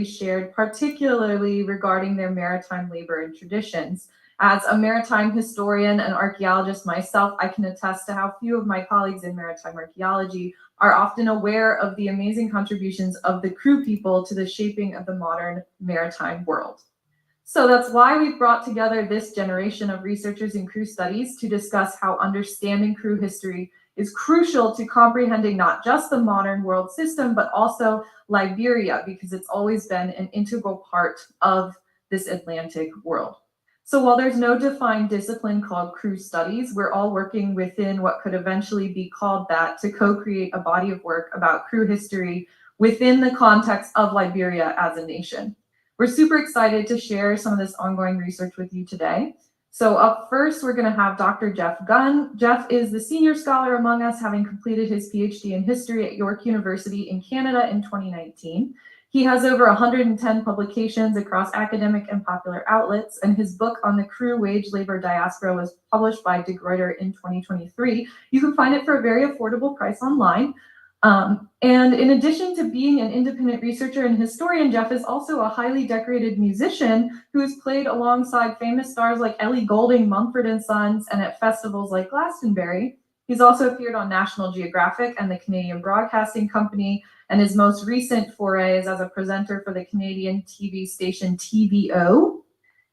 shared, particularly regarding their maritime labor and traditions. As a maritime historian and archaeologist myself, I can attest to how few of my colleagues in maritime archaeology are often aware of the amazing contributions of the Krao people to the shaping of the modern maritime world. So that's why we've brought together this generation of researchers in Krao studies to discuss how understanding Krao history is crucial to comprehending not just the modern world system, but also Liberia, because it's always been an integral part of this Atlantic world. So while there's no defined discipline called Krao studies, we're all working within what could eventually be called that to co-create a body of work about Krao history within the context of Liberia as a nation. We're super excited to share some of this ongoing research with you today. So up first, we're going to have Dr. Jeff Gunn. Jeff is the senior scholar among us, having completed his PhD in history at York University in Canada in 2019. He has over 110 publications across academic and popular outlets, and his book on the Krao wage labor diaspora was published by De Gruyter in 2023. You can find it for a very affordable price online. And in addition to being an independent researcher and historian, Jeff is also a highly decorated musician who has played alongside famous stars like Ellie Goulding, Mumford & Sons, and at festivals like Glastonbury. He's also appeared on National Geographic and the Canadian Broadcasting Company, and his most recent foray is as a presenter for the Canadian TV station TVO.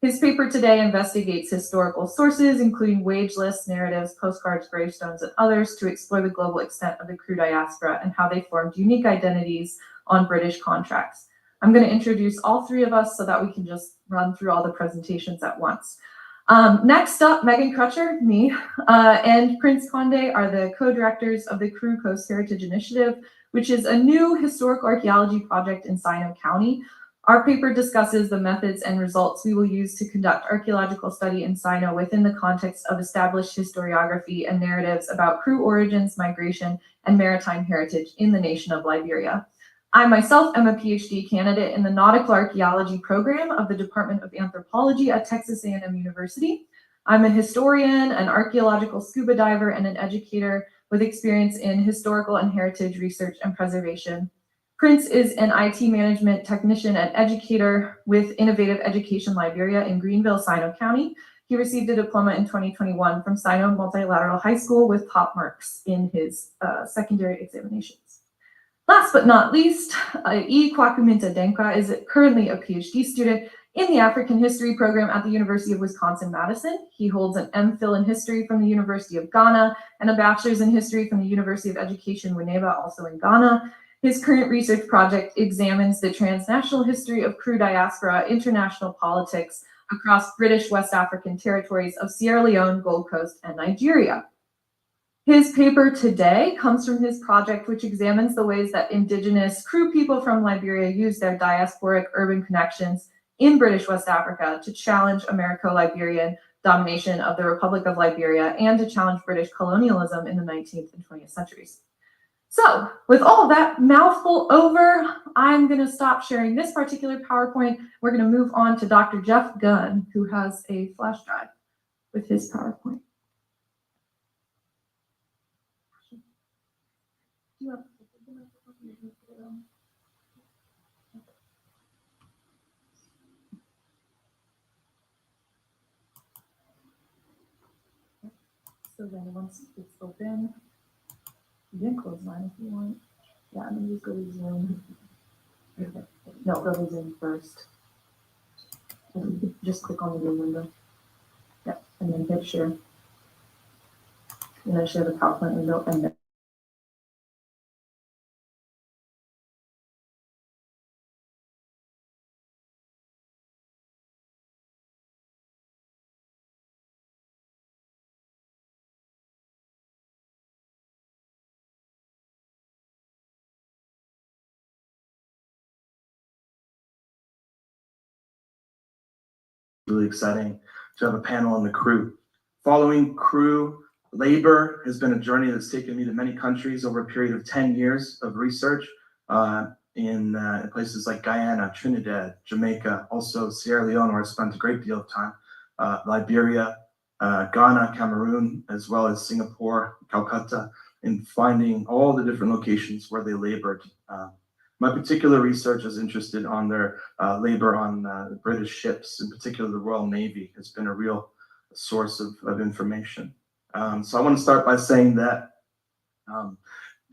His paper today investigates historical sources, including wage lists, narratives, postcards, gravestones, and others, to explore the global extent of the Krao diaspora and how they formed unique identities on British contracts. I'm going to introduce all three of us so that we can just run through all the presentations at once. Next up, Megan Crutcher, me, and Prince Conde are the co-directors of the Krao Coast Heritage Initiative, which is a new historical archaeology project in Sino County. Our paper discusses the methods and results we will use to conduct archaeological study in Sino within the context of established historiography and narratives about Krao origins, migration, and maritime heritage in the nation of Liberia. I myself am a PhD candidate in the Nautical Archaeology program of the Department of Anthropology at Texas A&M University. I'm a historian, an archaeological scuba diver, and an educator with experience in historical and heritage research and preservation. Prince is an IT management technician and educator with Innovative Education Liberia in Greenville, Sino County. He received a diploma in 2021 from Sino Multilateral High School with top marks in his secondary examinations. Last but not least, E. Kwakuminta Denkwa is currently a PhD student in the African History program at the University of Wisconsin-Madison. He holds an MPhil in History from the University of Ghana and a Bachelor's in History from the University of Education Winneba, also in Ghana. His current research project examines the transnational history of Krao diaspora, international politics across British West African territories of Sierra Leone, Gold Coast, and Nigeria. His paper today comes from his project, which examines the ways that indigenous Krao people from Liberia use their diasporic urban connections in British West Africa to challenge Americo-Liberian domination of the Republic of Liberia and to challenge British colonialism in the 19th and 20th centuries. So with all that mouthful over, I'm going to stop sharing this particular PowerPoint. We're going to move on to Dr. Jeff Gunn, who has a flash drive with his PowerPoint. So then once it's open, you can close mine if you want. Yeah, and then just go to Zoom. No, go to Zoom first. And just click on the Zoom window. Yep, and then hit share. And then share the PowerPoint window and then. Really exciting to have a panel on the Krao. Following Krao labor has been a journey that's taken me to many countries over a period of 10 years of research in places like Guyana, Trinidad, Jamaica, also Sierra Leone, where I spent a great deal of time, Liberia, Ghana, Cameroon, as well as Singapore, Calcutta, in finding all the different locations where they labored. My particular research is interested on their labor on British ships, in particular the Royal Navy has been a real source of information. So I want to start by saying that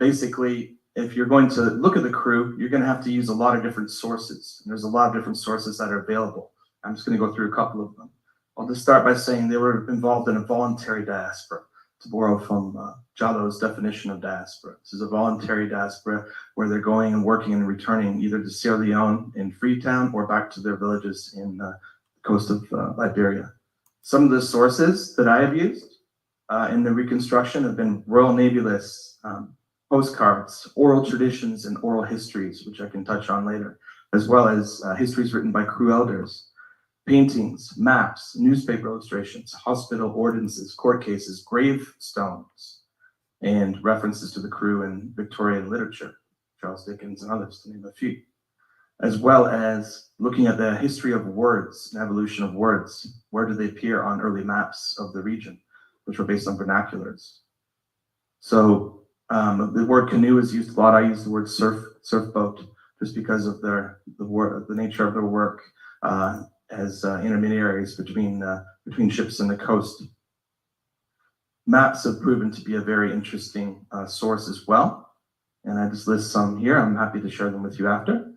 basically, if you're going to look at the crew, you're going to have to use a lot of different sources. And there's a lot of different sources that are available. I'm just going to go through a couple of them. I'll just start by saying they were involved in a voluntary diaspora, to borrow from Jallo's definition of diaspora. This is a voluntary diaspora where they're going and working and returning either to Sierra Leone in Freetown or back to their villages in the coast of Liberia. Some of the sources that I have used in the reconstruction have been Royal Navy lists, postcards, oral traditions, and oral histories, which I can touch on later, as well as histories written by crew elders, paintings, maps, newspaper illustrations, hospital ordinances, court cases, gravestones, and references to the crew in Victorian literature, Charles Dickens and others, to name a few, as well as looking at the history of words and evolution of words. Where do they appear on early maps of the region, which were based on vernaculars? So the word canoe is used a lot. I use the word surfboat just because of the nature of their work as intermediaries between ships and the coast. Maps have proven to be a very interesting source as well, and I just list some here. I'm happy to share them with you after.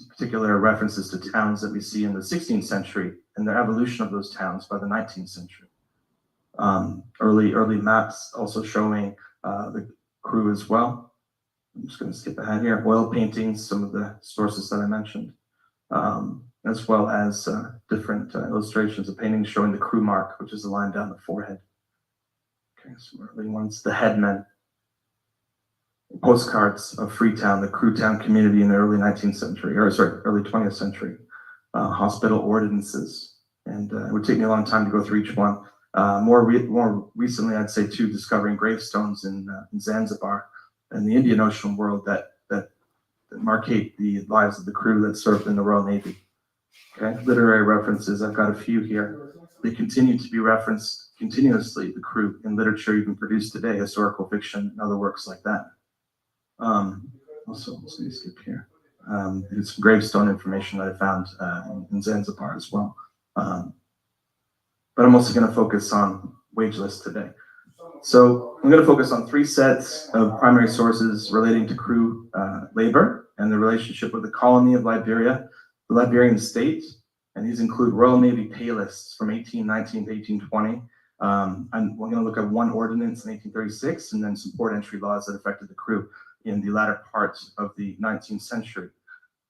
Particular references to towns that we see in the 16th century and the evolution of those towns by the 19th century. Early maps also showing the crew as well. I'm just going to skip ahead here. Oil paintings, some of the sources that I mentioned, as well as different illustrations of paintings showing the crew mark, which is a line down the forehead. Okay, some early ones, the headmen, postcards of Freetown, the crew town community in the early 19th century, or sorry, early 20th century, hospital ordinances, and it would take me a long time to go through each one. More recently, I'd say too, discovering gravestones in Zanzibar and the Indian Ocean world that markate the lives of the crew that served in the Royal Navy. Okay, literary references, I've got a few here. They continue to be referenced continuously, the crew, in literature even produced today, historical fiction and other works like that. Also, let me skip here. There's some gravestone information that I found in Zanzibar as well. But I'm also going to focus on wage lists today. So I'm going to focus on 3 sets of primary sources relating to crew labor and the relationship with the colony of Liberia, the Liberian state, and these include Royal Navy pay lists from 1819 to 1820. And we're going to look at one ordinance in 1836 and then some port entry laws that affected the crew in the latter part of the 19th century.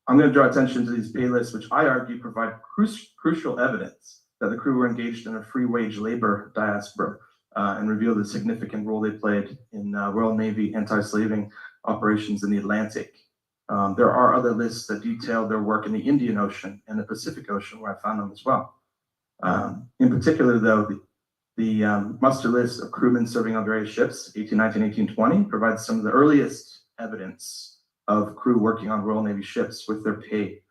I'm going to draw attention to these pay lists, which I argue provide crucial evidence that the crew were engaged in a free wage labor diaspora and reveal the significant role they played in Royal Navy anti-slaving operations in the Atlantic. There are other lists that detail their work in the Indian Ocean and the Pacific Ocean, where I found them as well. In particular, though, the muster list of crewmen serving on various ships, 1819, 1820, provides some of the earliest evidence of crew working on Royal Navy ships with their pay.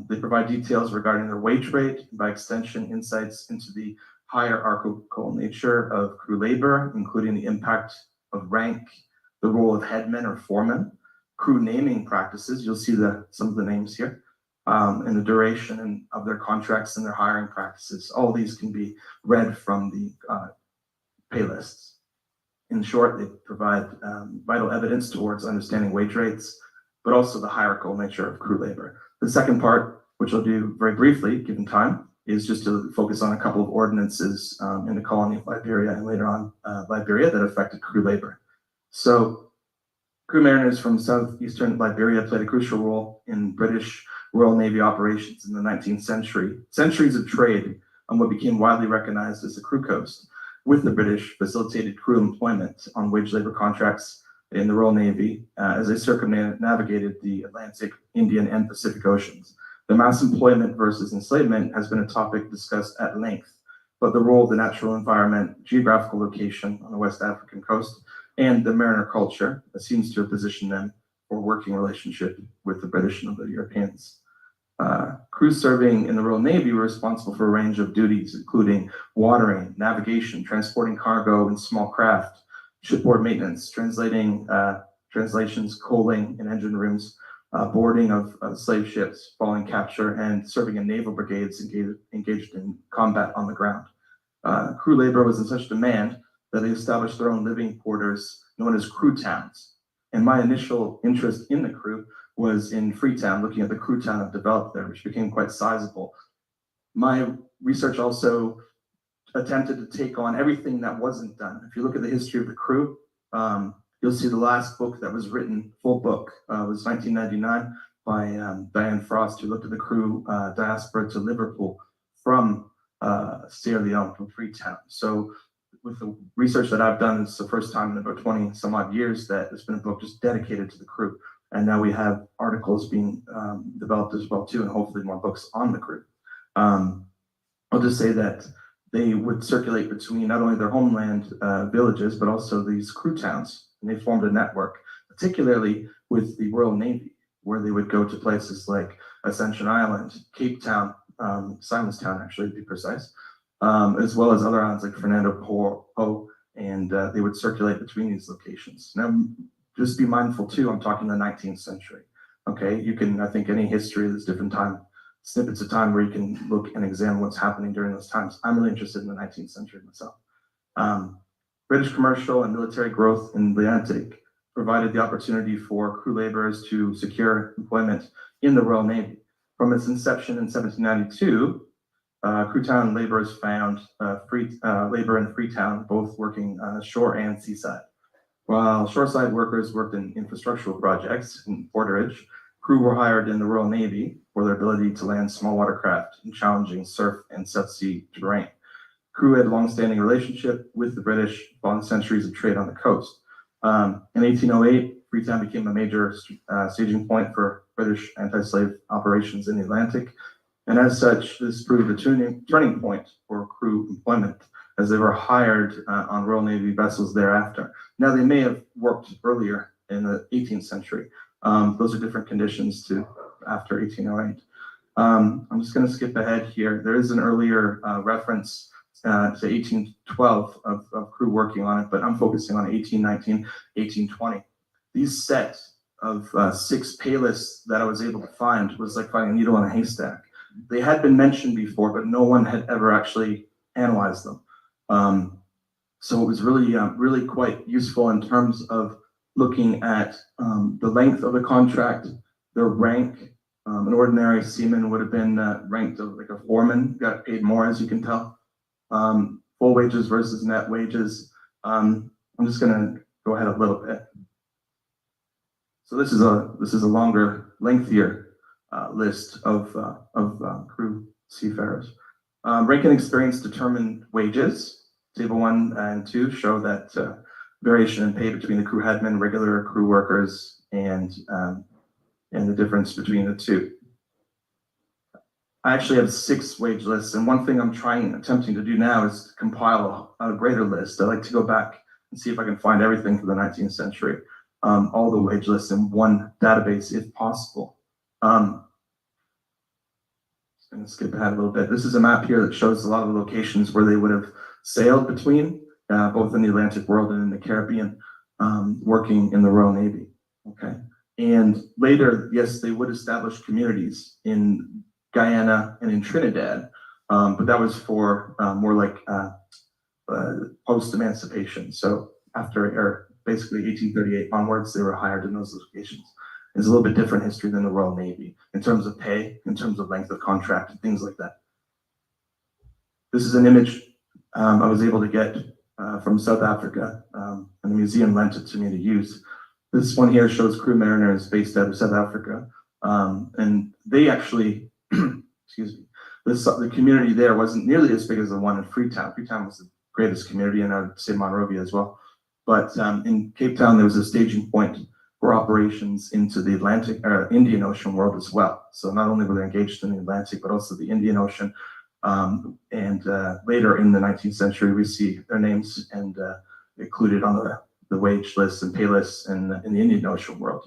They provide details regarding their wage rate, and by extension, insights into the hierarchical nature of crew labor, including the impact of rank, the role of headmen or foremen, crew naming practices. You'll see some of the names here, and the duration of their contracts and their hiring practices. All these can be read from the pay lists. In short, they provide vital evidence towards understanding wage rates, but also the hierarchical nature of crew labor. The second part, which I'll do very briefly, given time, is just to focus on a couple of ordinances in the colony of Liberia and later on Liberia that affected crew labor. So crew mariners from southeastern Liberia played a crucial role in British Royal Navy operations in the 19th century. Centuries of trade on what became widely recognized as the crew coast with the British facilitated crew employment on wage labor contracts in the Royal Navy as they circumnavigated the Atlantic, Indian, and Pacific Oceans. The mass employment versus enslavement has been a topic discussed at length, but the role of the natural environment, geographical location on the West African coast, and the mariner culture seems to have positioned them for a working relationship with the British and other Europeans. Crews serving in the Royal Navy were responsible for a range of duties, including watering, navigation, transporting cargo in small craft, shipboard maintenance, transporting translations, coaling in engine rooms, boarding of slave ships following capture, and serving in naval brigades engaged in combat on the ground. Crew labor was in such demand that they established their own living quarters known as crew towns. And my initial interest in the crew was in Freetown, looking at the crew town that developed there, which became quite sizable. My research also attempted to take on everything that wasn't done. If you look at the history of the crew, you'll see the last book that was written, full book, was 1999 by Diane Frost, who looked at the crew Diaspora to Liverpool from Sierra Leone, from Freetown. So with the research that I've done, it's the first time in about 20 some odd years that there's been a book just dedicated to the crew. And now we have articles being developed as well too, and hopefully more books on the crew. I'll just say that they would circulate between not only their homeland villages, but also these crew towns. And they formed a network, particularly with the Royal Navy, where they would go to places like Ascension Island, Cape Town, Simonstown actually to be precise, as well as other islands like Fernando Po, and they would circulate between these locations. Now, just be mindful too, I'm talking the 19th century. Okay, you can, I think any history, there's different snippets of time where you can look and examine what's happening during those times. I'm really interested in the 19th century myself. British commercial and military growth in the Atlantic provided the opportunity for crew laborers to secure employment in the Royal Navy. From its inception in 1792, Crewtown laborers found labor in Freetown, both working shore and seaside. While shoreside workers worked in infrastructural projects in porterage, crew were hired in the Royal Navy for their ability to land small watercraft in challenging surf and South Sea terrain. Crew had a long-standing relationship with the British following centuries of trade on the coast. In 1808, Freetown became a major staging point for British anti-slave operations in the Atlantic. And as such, this proved a turning point for crew employment, as they were hired on Royal Navy vessels thereafter. Now, they may have worked earlier in the 18th century. Those are different conditions to after 1808. I'm just going to skip ahead here. There is an earlier reference to 1812 of crew working on it, but I'm focusing on 1819, 1820. These set of 6 pay lists that I was able to find was like finding a needle in a haystack. They had been mentioned before, but no one had ever actually analyzed them. So it was really quite useful in terms of looking at the length of the contract, their rank. An ordinary seaman would have been ranked like a foreman, got paid more, as you can tell. Full wages versus net wages. I'm just going to go ahead a little bit. So this is a longer, lengthier list of crew seafarers. Rank and experience determine wages. Table 1 and 2 show that variation in pay between the crew headmen, regular crew workers, and the difference between the two. I actually have 6 wage lists, and one thing I'm attempting to do now is compile a greater list. I like to go back and see if I can find everything for the 19th century, all the wage lists in one database if possible. Just going to skip ahead a little bit. This is a map here that shows a lot of the locations where they would have sailed between, both in the Atlantic world and in the Caribbean, working in the Royal Navy. Okay, and later, yes, they would establish communities in Guyana and in Trinidad, but that was for more like post-emancipation. So after, or basically 1838 onwards, they were hired in those locations. It's a little bit different history than the Royal Navy in terms of pay, in terms of length of contract, and things like that. This is an image I was able to get from South Africa, and the museum lent it to me to use. This one here shows crew mariners based out of South Africa, and they actually, excuse me, the community there wasn't nearly as big as the one in Freetown. Freetown was the greatest community, and I would say Monrovia as well. But in Cape Town, there was a staging point for operations into the Atlantic or Indian Ocean world as well. So not only were they engaged in the Atlantic, but also the Indian Ocean. And later in the 19th century, we see their names and included on the wage lists and pay lists in the Indian Ocean world.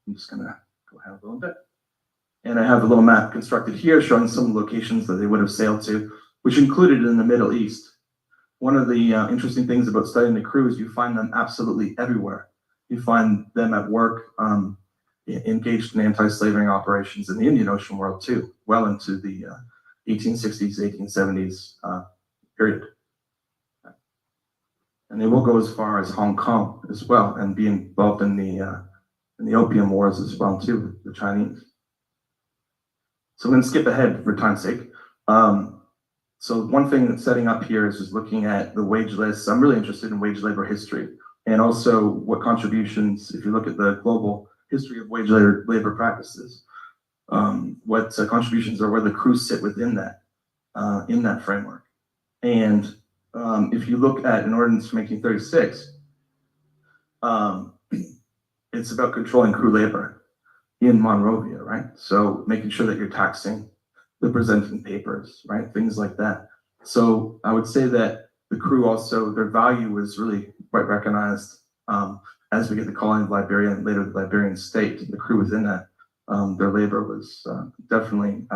I'm just gonna go ahead a little bit. And I have a little map constructed here showing some of the locations that they would have sailed to, which included in the Middle East. One of the interesting things about studying the crew is you find them absolutely everywhere. You find them at work, engaged in anti-slavery operations in the Indian Ocean world too, well into the 1860s, 1870s period. And they will go as far as Hong Kong as well, and be involved in the Opium Wars as well too, with the Chinese. So I'm going to skip ahead for time's sake. So one thing that's setting up here is just looking at the wage lists. I'm really interested in wage labor history, and also what contributions, if you look at the global history of wage labor practices, what contributions are, where the crews sit within that framework. And if you look at an ordinance from 1836, it's about controlling crew labor in Monrovia, right? So making sure that you're taxing the presenting papers, right? Things like that. So I would say that the crew also, their value was really quite recognized as we get the colony of Liberia and later the Liberian state. The crew within that, their labor was definitely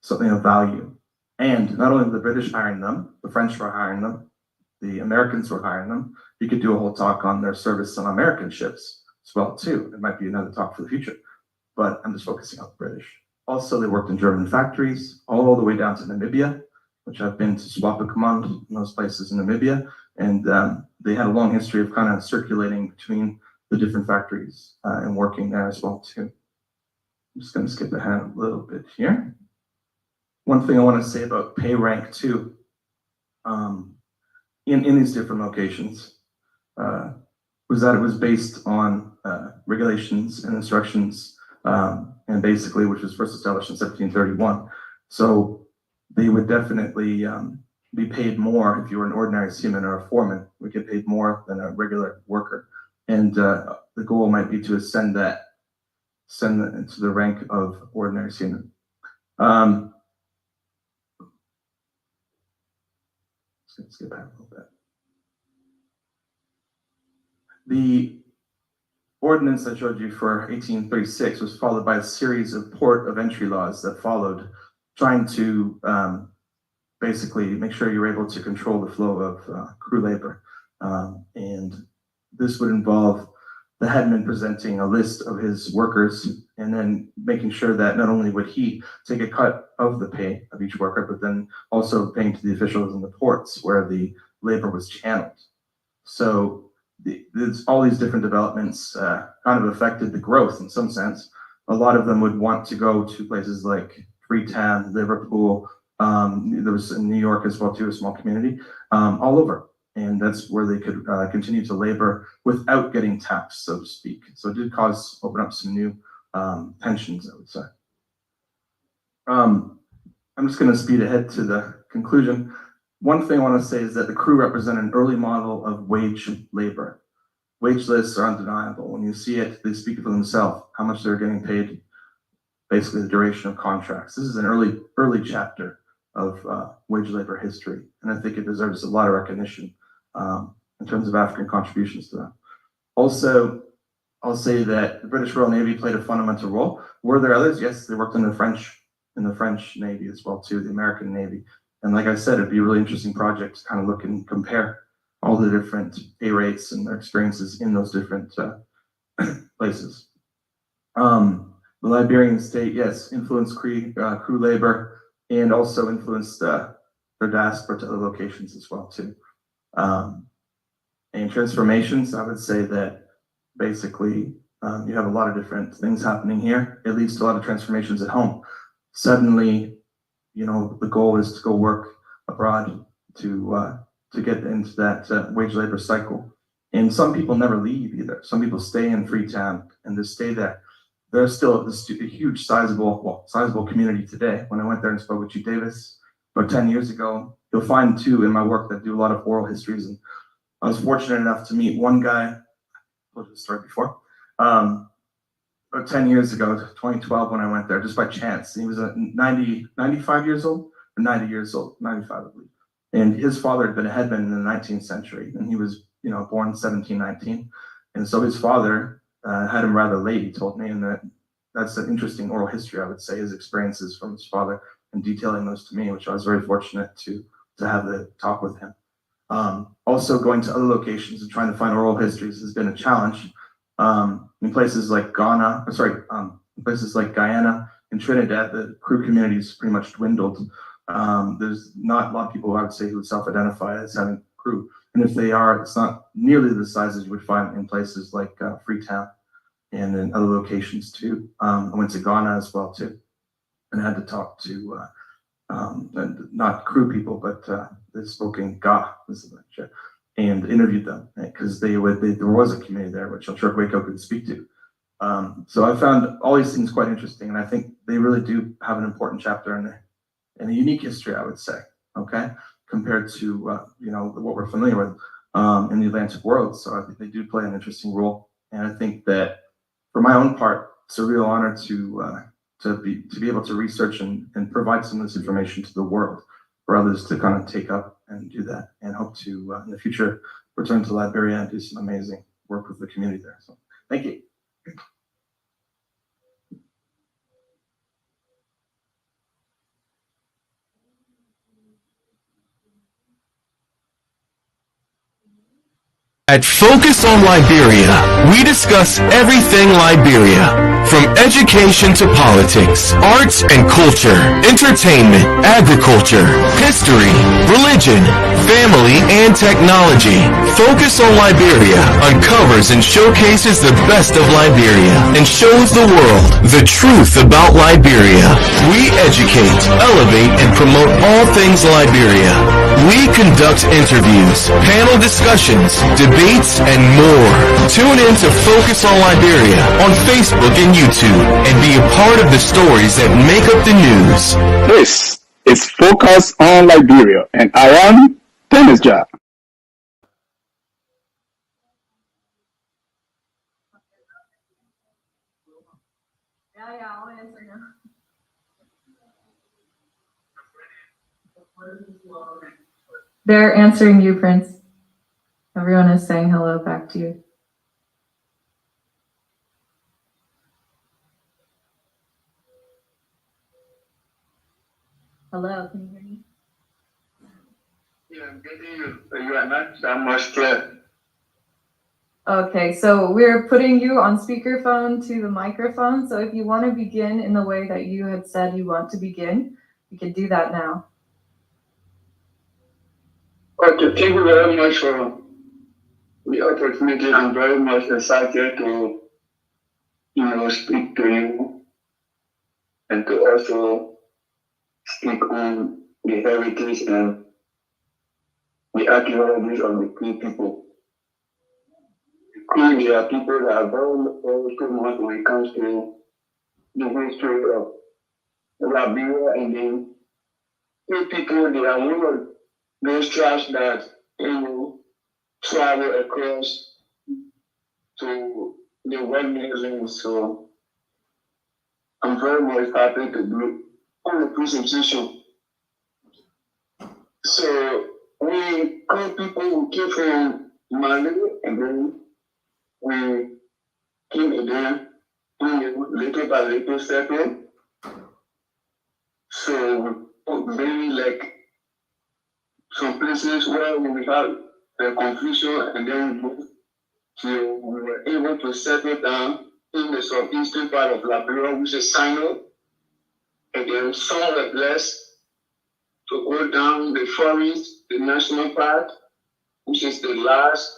something of value. And not only were the British hiring them, the French were hiring them, the Americans were hiring them. You could do a whole talk on their service on American ships as well too. It might be another talk for the future, but I'm just focusing on the British. Also, they worked in German factories all the way down to Namibia, which I've been to Swakopmund and those places in Namibia. And they had a long history of kind of circulating between the different factories and working there as well too. I'm just going to skip ahead a little bit here. One thing I want to say about pay rank too, in these different locations, was that it was based on regulations and instructions, and basically, which was first established in 1731. So they would definitely be paid more if you were an ordinary seaman or a foreman. We get paid more than a regular worker, and the goal might be to ascend that into the rank of ordinary seaman. Let's get back a little bit. The ordinance I showed you for 1836 was followed by a series of port of entry laws that followed, trying to basically make sure you're able to control the flow of crew labor. And this would involve the headman presenting a list of his workers and then making sure that not only would he take a cut of the pay of each worker, but then also paying to the officials in the ports where the labor was channeled. So all these different developments kind of affected the growth in some sense. A lot of them would want to go to places like Freetown, Liverpool. There was in New York as well too, a small community, all over. And that's where they could continue to labor without getting taxed, so to speak. So it did open up some new tensions, I would say. I'm just going to speed ahead to the conclusion. One thing I want to say is that the crew represent an early model of wage labor. Wage lists are undeniable. When you see it, they speak for themselves, how much they're getting paid, basically the duration of contracts. This is an early chapter of wage labor history, and I think it deserves a lot of recognition in terms of African contributions to that. Also, I'll say that the British Royal Navy played a fundamental role. Were there others? Yes, they worked in the French Navy as well too, the American Navy. And like I said, it'd be a really interesting project to kind of look and compare all the different pay rates and their experiences in those different places. The Liberian state, yes, influenced crew labor and also influenced their diaspora to other locations as well too. And transformations, I would say that basically you have a lot of different things happening here. It leads to a lot of transformations at home. Suddenly, you know, the goal is to go work abroad to get into that wage labor cycle. And some people never leave either. Some people stay in Freetown and just stay there. There's still a huge sizable community today. When I went there and spoke with Chief Davis about 10 years ago, you'll find too in my work that I do a lot of oral histories. And I was fortunate enough to meet one guy, I told you the story before, about 10 years ago, 2012, when I went there, just by chance. He was 95 years old, or 90 years old, 95, I believe. And his father had been a headman in the 19th century, and he was, you know, born in 1719. And so his father had him rather late, he told me, and that's an interesting oral history, I would say, his experiences from his father and detailing those to me, which I was very fortunate to have the talk with him. Also going to other locations and trying to find oral histories has been a challenge. In places like places like Guyana and Trinidad, the Krao community's pretty much dwindled. There's not a lot of people, I would say, who would self-identify as having Krao. And if they are, it's not nearly the size as you would find in places like Freetown and in other locations too. I went to Ghana as well too, and had to talk to not Krao people, but they spoke in Ga, and interviewed them because there was a community there, which I'm sure Waco could speak to. So I found all these things quite interesting, and I think they really do have an important chapter in a unique history, I would say. Okay, compared to what we're familiar with in the Atlantic world. So I think they do play an interesting role, and I think that for my own part, it's a real honor to be able to research and provide some of this information to the world for others to kind of take up and do that, and hope to in the future return to Liberia and do some amazing work with the community there. So thank you. At Focus on Liberia, we discuss everything Liberia, from education to politics, arts and culture, entertainment, agriculture, history, religion, family, and technology. Focus on Liberia uncovers and showcases the best of Liberia and shows the world the truth about Liberia. We educate, elevate, and promote all things Liberia. We conduct interviews, panel discussions, debates, and more. Tune in to Focus on Liberia on Facebook and YouTube and be a part of the stories that make up the news. This is Focus on Liberia, and I am Dennis Ja. Yeah, I'll answer now. They're answering you, Prince. Everyone is saying hello back to you. Hello, can you hear me? Yeah, I'm getting you. You are not that much clear. Okay, so we're putting you on speakerphone to the microphone. So if you want to begin in the way that you had said you want to begin, you can do that now. Okay, thank you very much for the opportunity. I'm very much excited to, speak to you and to also speak on the heritage and the archaeology of the Krao people. Krao, they are people that are very famous when it comes to the history of Liberia, and then Krao people, they are one of those tribes that travel across to the world museums. So I'm very much happy to do on the presentation. So we Krao people, we came from Mali, and then we came again, little by little settled. So very like some places where we had the confusion, and then we moved till we were able to settle down in the southeastern part of Liberia, which is Sino. And then some were blessed to go down the forest, the national park, which is the last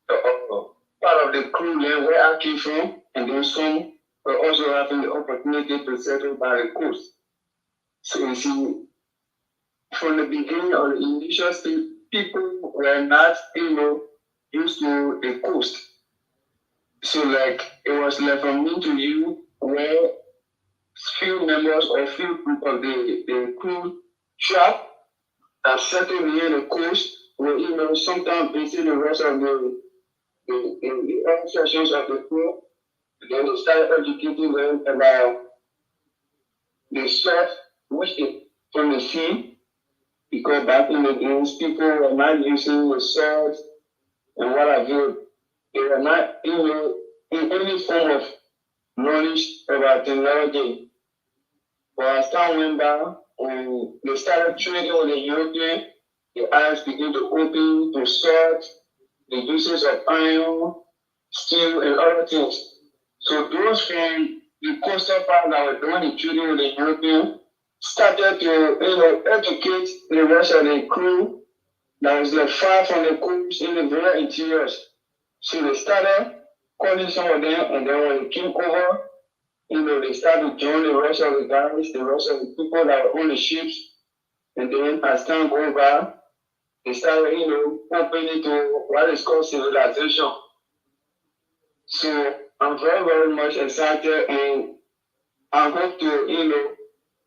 part of the Krao land where I came from. And then some were also having the opportunity to settle by the coast. So you see, from the beginning of the initial stage, people were not, used to the coast. So like it was like from me to you, where few members or few people of the Krao tribe that settled near the coast were sometimes visiting the rest of the other sections of the Krao. Then they started educating them about the surf, which is from the sea, because back in the days, people were not using the swords and what have you. They were not in any form of knowledge about technology. But as time went by, when they started trading with the European, the eyes begin to open to salt, the uses of iron, steel, and other things. So those from the coastal part that were doing the trading with the European started to educate the rest of the crew that was like far from the coast in the very interiors. So they started calling some of them, and then when they came over, they started to join the rest of the guys, the rest of the people that were on the ships. And then as time goes by, they started, opening to what is called civilization. So I'm very, very much excited, and I hope to,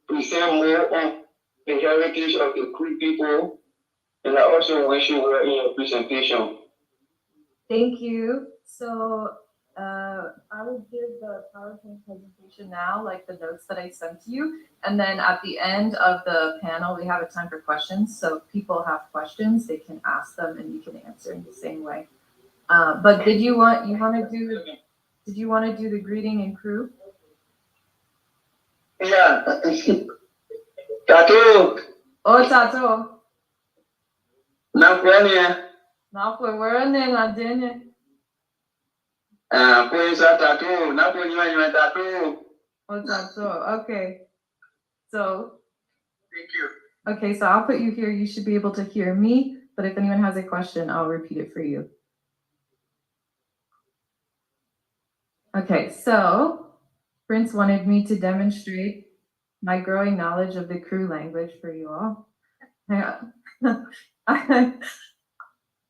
present more on the heritage of the Cree people. And I also wish you were in your presentation. Thank you. So I will give the PowerPoint presentation now, like the notes that I sent to you. And then at the end of the panel, we have a time for questions. So if people have questions, they can ask them and you can answer in the same way. But did you want to do the greeting and crew? Yeah. Tato. Oh, Tato. Nakwani. Nakwewerane na denye. Poisa Tato. Nakwani Tato. Oh, Tato. Okay. So. Thank you. Okay, so I'll put you here. You should be able to hear me, but if anyone has a question, I'll repeat it for you. Okay, so Prince wanted me to demonstrate my growing knowledge of the Krao language for you all.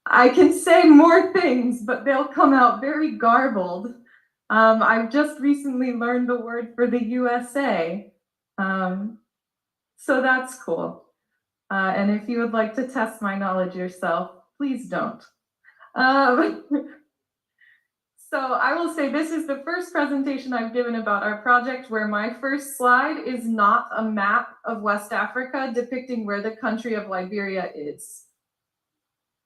I can say more things, but they'll come out very garbled. I've just recently learned the word for the USA, so that's cool. And if you would like to test my knowledge yourself, please don't. So I will say this is the first presentation I've given about our project where my first slide is not a map of West Africa depicting where the country of Liberia is.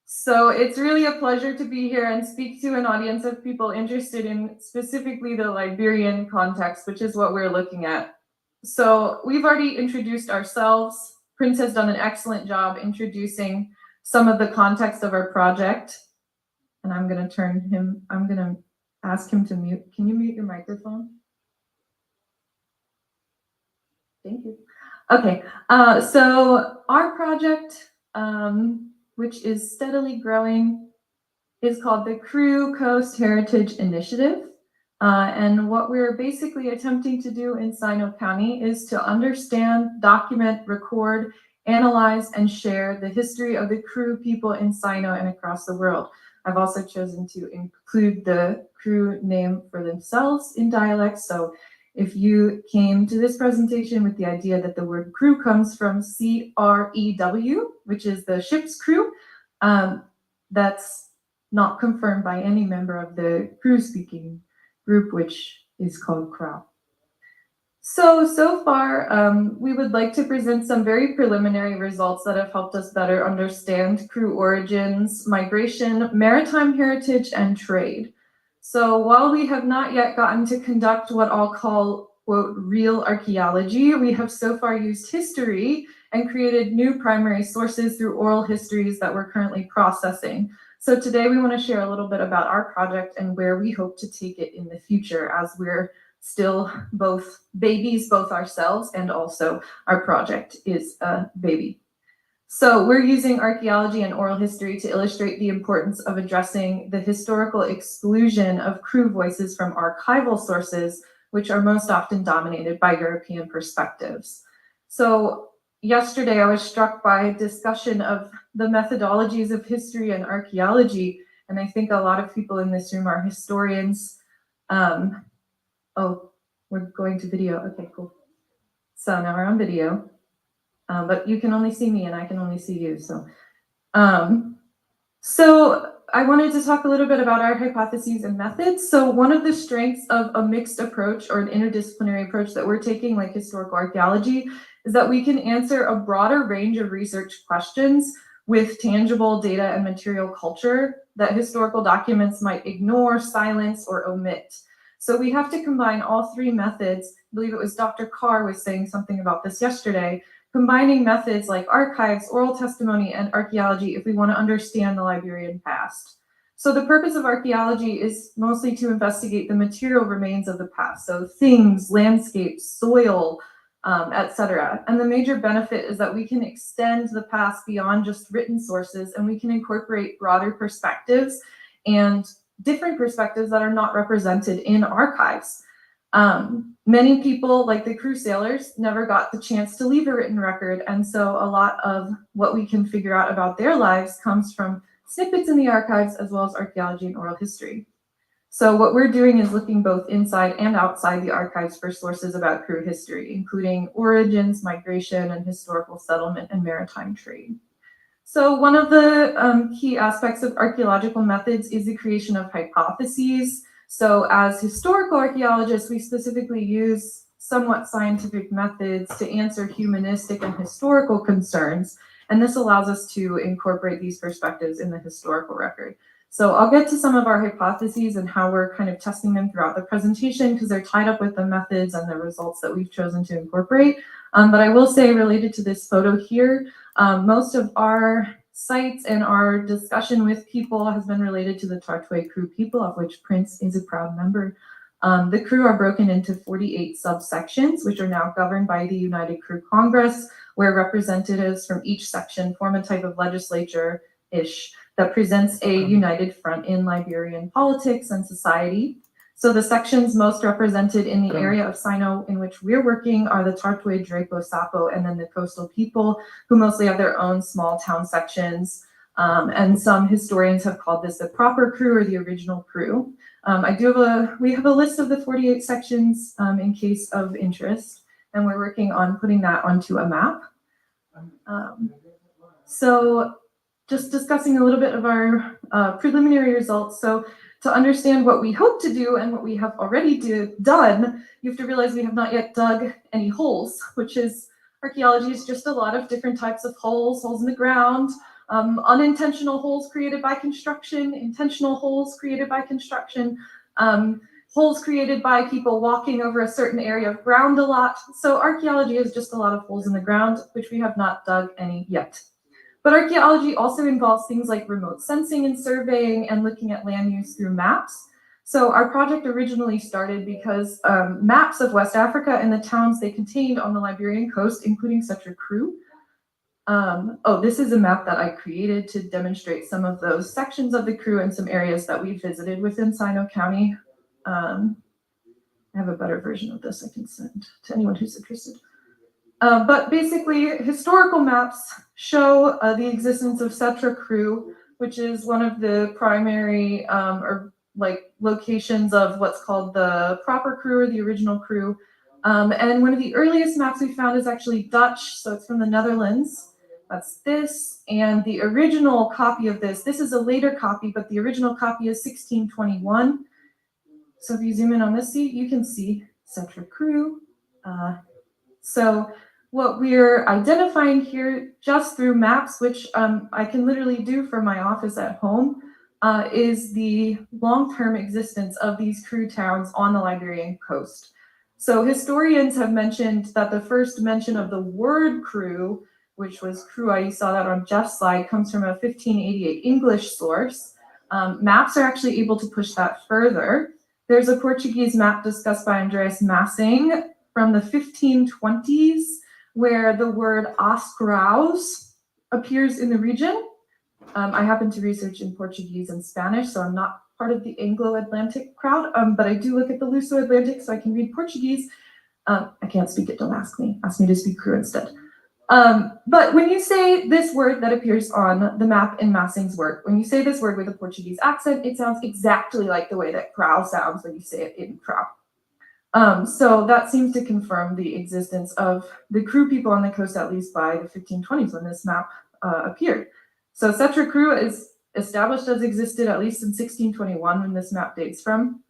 So it's really a pleasure to be here and speak to an audience of people interested in specifically the Liberian context, which is what we're looking at. So we've already introduced ourselves. Prince has done an excellent job introducing some of the context of our project. And I'm going to ask him to mute. Can you mute your microphone? Thank you. Okay, so our project, which is steadily growing, is called the Krao Coast Heritage Initiative. And what we're basically attempting to do in Sino County is to understand, document, record, analyze, and share the history of the Krao people in Sino and across the world. I've also chosen to include the Krao name for themselves in dialect. So if you came to this presentation with the idea that the word crew comes from C-R-E-W, which is the ship's crew, that's not confirmed by any member of the Krao speaking group, which is called Krao. So far, we would like to present some very preliminary results that have helped us better understand Krao origins, migration, maritime heritage, and trade. So while we have not yet gotten to conduct what I'll call, quote, real archaeology, we have so far used history and created new primary sources through oral histories that we're currently processing. So today we want to share a little bit about our project and where we hope to take it in the future, as we're still both babies, both ourselves, and also our project is a baby. So we're using archaeology and oral history to illustrate the importance of addressing the historical exclusion of Krao voices from archival sources, which are most often dominated by European perspectives. So yesterday I was struck by a discussion of the methodologies of history and archaeology, and I think a lot of people in this room are historians. Oh, we're going to video. Okay, cool. So now we're on video, but you can only see me and I can only see you. So I wanted to talk a little bit about our hypotheses and methods. So one of the strengths of a mixed approach or an interdisciplinary approach that we're taking, like historical archaeology, is that we can answer a broader range of research questions with tangible data and material culture that historical documents might ignore, silence, or omit. So we have to combine all three methods. I believe it was Dr. Carr was saying something about this yesterday, combining methods like archives, oral testimony, and archaeology if we want to understand the Liberian past. So the purpose of archaeology is mostly to investigate the material remains of the past, so things, landscapes, soil, etc. And the major benefit is that we can extend the past beyond just written sources, and we can incorporate broader perspectives and different perspectives that are not represented in archives. Many people, like the Krao sailors, never got the chance to leave a written record, and so a lot of what we can figure out about their lives comes from snippets in the archives as well as archaeology and oral history. So what we're doing is looking both inside and outside the archives for sources about Krao history, including origins, migration, and historical settlement and maritime trade. So one of the key aspects of archaeological methods is the creation of hypotheses. So as historical archaeologists, we specifically use somewhat scientific methods to answer humanistic and historical concerns. And this allows us to incorporate these perspectives in the historical record. So I'll get to some of our hypotheses and how we're kind of testing them throughout the presentation because they're tied up with the methods and the results that we've chosen to incorporate. But I will say, related to this photo here, most of our sites and our discussion with people has been related to the Tartwe Krao people, of which Prince is a proud member. The Krao are broken into 48 subsections, which are now governed by the United Krao Congress, where representatives from each section form a type of legislature-ish that presents a united front in Liberian politics and society. So the sections most represented in the area of Sino in which we're working are the Tartwe, Draco, Sapo, and then the coastal people, who mostly have their own small town sections. And some historians have called this the proper Krao or the original Krao. We have a list of the 48 sections in case of interest, and we're working on putting that onto a map. So just discussing a little bit of our preliminary results. So to understand what we hope to do and what we have already done, you have to realize we have not yet dug any holes, which is, archaeology is just a lot of different types of holes in the ground, unintentional holes created by construction, intentional holes created by construction, holes created by people walking over a certain area of ground a lot. So archaeology is just a lot of holes in the ground, which we have not dug any yet. But archaeology also involves things like remote sensing and surveying and looking at land use through maps. So our project originally started because maps of West Africa and the towns they contained on the Liberian coast, including such a Krao. This is a map that I created to demonstrate some of those sections of the Krao and some areas that we visited within Sino County. I have a better version of this I can send to anyone who's interested. But basically, historical maps show the existence of Setra Krao, which is one of the primary locations of what's called the proper Krao or the original Krao. And one of the earliest maps we found is actually Dutch, so it's from the Netherlands. That's this, and the original copy of this is a later copy, but the original copy is 1621. So if you zoom in on this, you can see Setra Krao. So what we're identifying here just through maps, which I can literally do from my office at home, is the long-term existence of these Krao towns on the Liberian coast. So historians have mentioned that the first mention of the word Krao, which was Krao, you saw that on Jeff's slide, comes from a 1588 English source. Maps are actually able to push that further. There's a Portuguese map discussed by Andreas Massing from the 1520s, where the word As Kraus appears in the region. I happen to research in Portuguese and Spanish, so I'm not part of the Anglo-Atlantic crowd, but I do look at the Luso-Atlantic, so I can read Portuguese. I can't speak it, don't ask me. Ask me to speak Krao instead. But when you say this word that appears on the map in Massing's work, when you say this word with a Portuguese accent, it sounds exactly like the way that Krao sounds when you say it in Krao. So that seems to confirm the existence of the Krao people on the coast, at least by the 1520s when this map appeared. So Setra Krao is established as existed at least in 1621 when this map dates from.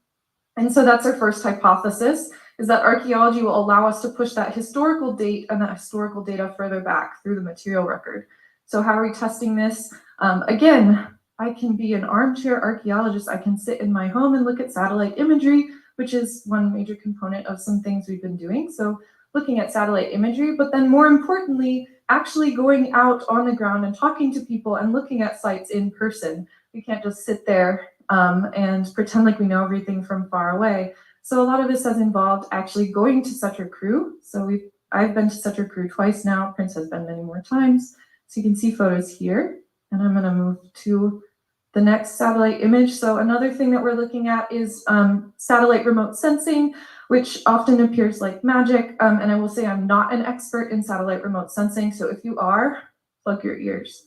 And so that's our first hypothesis, is that archaeology will allow us to push that historical date and that historical data further back through the material record. So how are we testing this? Again, I can be an armchair archaeologist. I can sit in my home and look at satellite imagery, which is one major component of some things we've been doing. So looking at satellite imagery, but then more importantly, actually going out on the ground and talking to people and looking at sites in person. We can't just sit there and pretend like we know everything from far away. So a lot of this has involved actually going to Sutter Crew. So I've been to Sutter Crew twice now. Prince has been many more times. So you can see photos here. And I'm going to move to the next satellite image. So another thing that we're looking at is satellite remote sensing, which often appears like magic. And I will say I'm not an expert in satellite remote sensing. So if you are, plug your ears.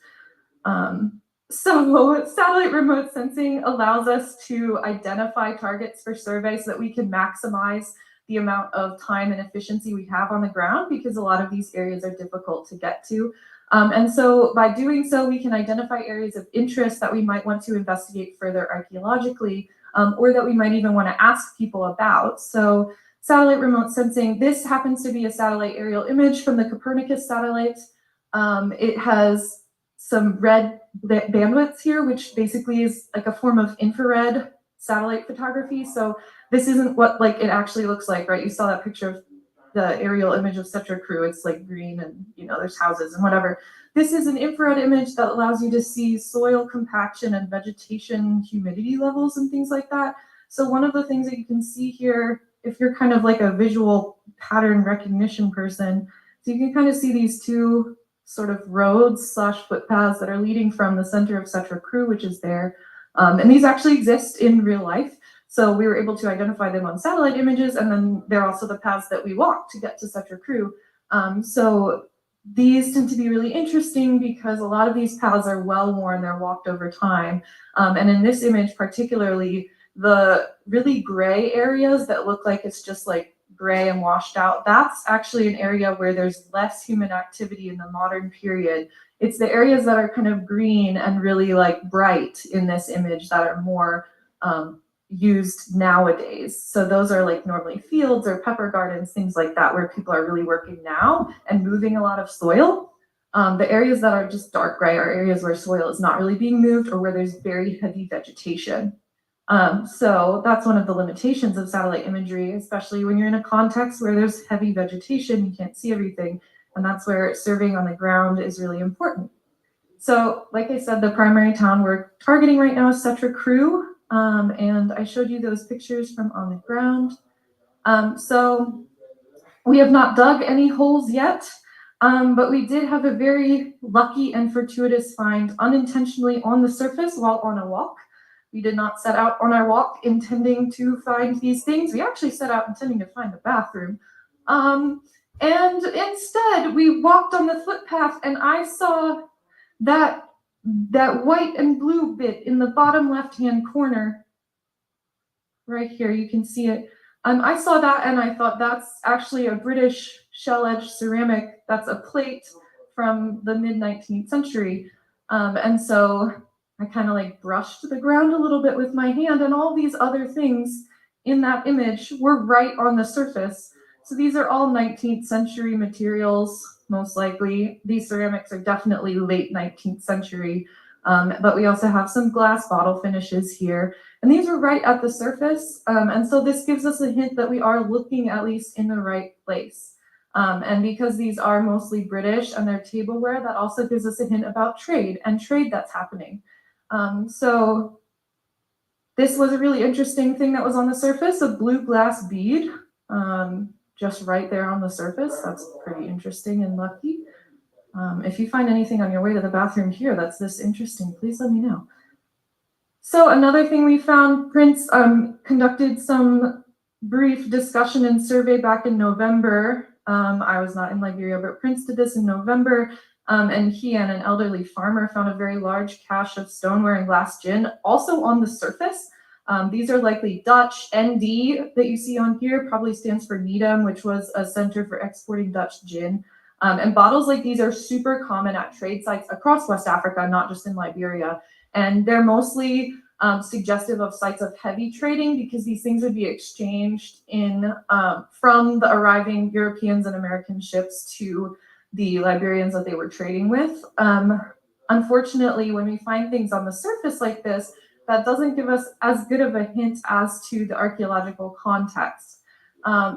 So satellite remote sensing allows us to identify targets for survey so that we can maximize the amount of time and efficiency we have on the ground, because a lot of these areas are difficult to get to. And so by doing so, we can identify areas of interest that we might want to investigate further archaeologically, or that we might even want to ask people about. So satellite remote sensing, this happens to be a satellite aerial image from the Copernicus satellite. It has some red bandwidths here, which basically is like a form of infrared satellite photography. So this isn't what like it actually looks like, right? You saw that picture of the aerial image of Sutter Crew. It's like green and, you know, there's houses and whatever. This is an infrared image that allows you to see soil compaction and vegetation humidity levels and things like that. So one of the things that you can see here, if you're kind of like a visual pattern recognition person, so you can kind of see these two sort of roads / footpaths that are leading from the center of Sutter Crew, which is there. And these actually exist in real life. So we were able to identify them on satellite images, and then they're also the paths that we walk to get to Sutter Crew. So these tend to be really interesting because a lot of these paths are well worn, they're walked over time. And in this image particularly, the really gray areas that look like it's just like gray and washed out, that's actually an area where there's less human activity in the modern period. It's the areas that are kind of green and really like bright in this image that are more used nowadays. So those are like normally fields or pepper gardens, things like that, where people are really working now and moving a lot of soil. The areas that are just dark gray are areas where soil is not really being moved or where there's very heavy vegetation. So that's one of the limitations of satellite imagery, especially when you're in a context where there's heavy vegetation, you can't see everything. And that's where surveying on the ground is really important. So like I said, the primary town we're targeting right now is Sutter Crew. And I showed you those pictures from on the ground. So we have not dug any holes yet, but we did have a very lucky and fortuitous find unintentionally on the surface while on a walk. We did not set out on our walk intending to find these things. We actually set out intending to find a bathroom. And instead, we walked on the footpath and I saw that white and blue bit in the bottom left-hand corner. Right here, you can see it. I saw that and I thought that's actually a British shell-edged ceramic. That's a plate from the mid-19th century. And so I kind of like brushed the ground a little bit with my hand, and all these other things in that image were right on the surface. So these are all 19th century materials, most likely. These ceramics are definitely late 19th century, but we also have some glass bottle finishes here. And these are right at the surface. And so this gives us a hint that we are looking at least in the right place. And because these are mostly British and they're tableware, that also gives us a hint about trade that's happening. So this was a really interesting thing that was on the surface, a blue glass bead, just right there on the surface. That's pretty interesting and lucky. If you find anything on your way to the bathroom here that's this interesting, please let me know. So another thing we found, Prince conducted some brief discussion and survey back in November. I was not in Liberia, but Prince did this in November. And he and an elderly farmer found a very large cache of stoneware and glass gin, also on the surface. These are likely Dutch. ND that you see on here probably stands for Needham, which was a center for exporting Dutch gin. And bottles like these are super common at trade sites across West Africa, not just in Liberia. And they're mostly suggestive of sites of heavy trading, because these things would be exchanged from the arriving Europeans and American ships to the Liberians that they were trading with. Unfortunately, when we find things on the surface like this, that doesn't give us as good of a hint as to the archaeological context.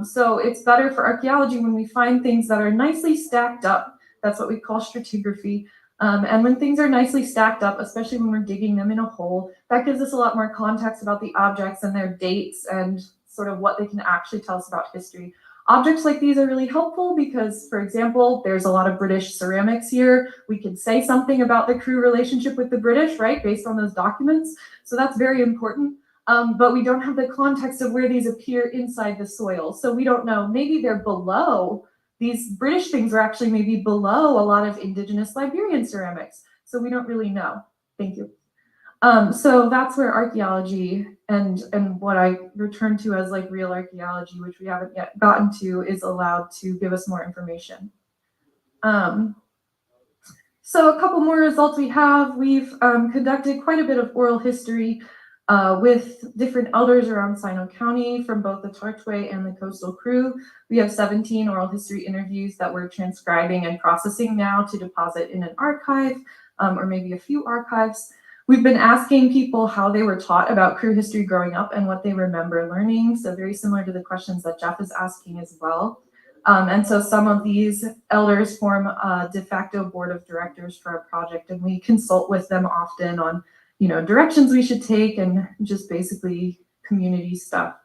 So it's better for archaeology when we find things that are nicely stacked up. That's what we call stratigraphy. And when things are nicely stacked up, especially when we're digging them in a hole, that gives us a lot more context about the objects and their dates and sort of what they can actually tell us about history. Objects like these are really helpful because, for example, there's a lot of British ceramics here. We could say something about the Kroo relationship with the British, right, based on those documents. So that's very important. But we don't have the context of where these appear inside the soil. So we don't know, maybe they're below. These British things are actually maybe below a lot of indigenous Liberian ceramics. So we don't really know. Thank you. So that's where archaeology and what I return to as like real archaeology, which we haven't yet gotten to, is allowed to give us more information. So a couple more results we have. We've conducted quite a bit of oral history with different elders around Sino County from both the Tartwe and the Coastal Kroo. We have 17 oral history interviews that we're transcribing and processing now to deposit in an archive, or maybe a few archives. We've been asking people how they were taught about Kroo history growing up and what they remember learning. So very similar to the questions that Jeff is asking as well. And so some of these elders form a de facto board of directors for a project, and we consult with them often on, directions we should take and just basically community stuff.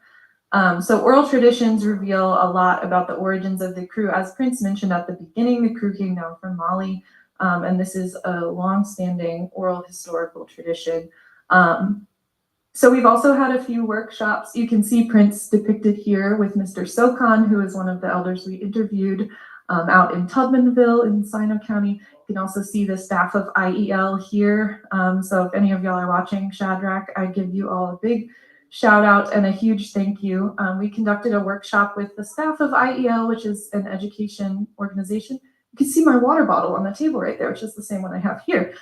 So oral traditions reveal a lot about the origins of the Kroo. As Prince mentioned at the beginning, the Kroo came down from Mali. And this is a long-standing oral historical tradition. So we've also had a few workshops. You can see Prince depicted here with Mr. Sokan, who is one of the elders we interviewed out in Tubmanville in Sino County. You can also see the staff of IEL here. So if any of y'all are watching Shadrach, I give you all a big shout out and a huge thank you. We conducted a workshop with the staff of IEL, which is an education organization. You can see my water bottle on the table right there, which is the same one I have here.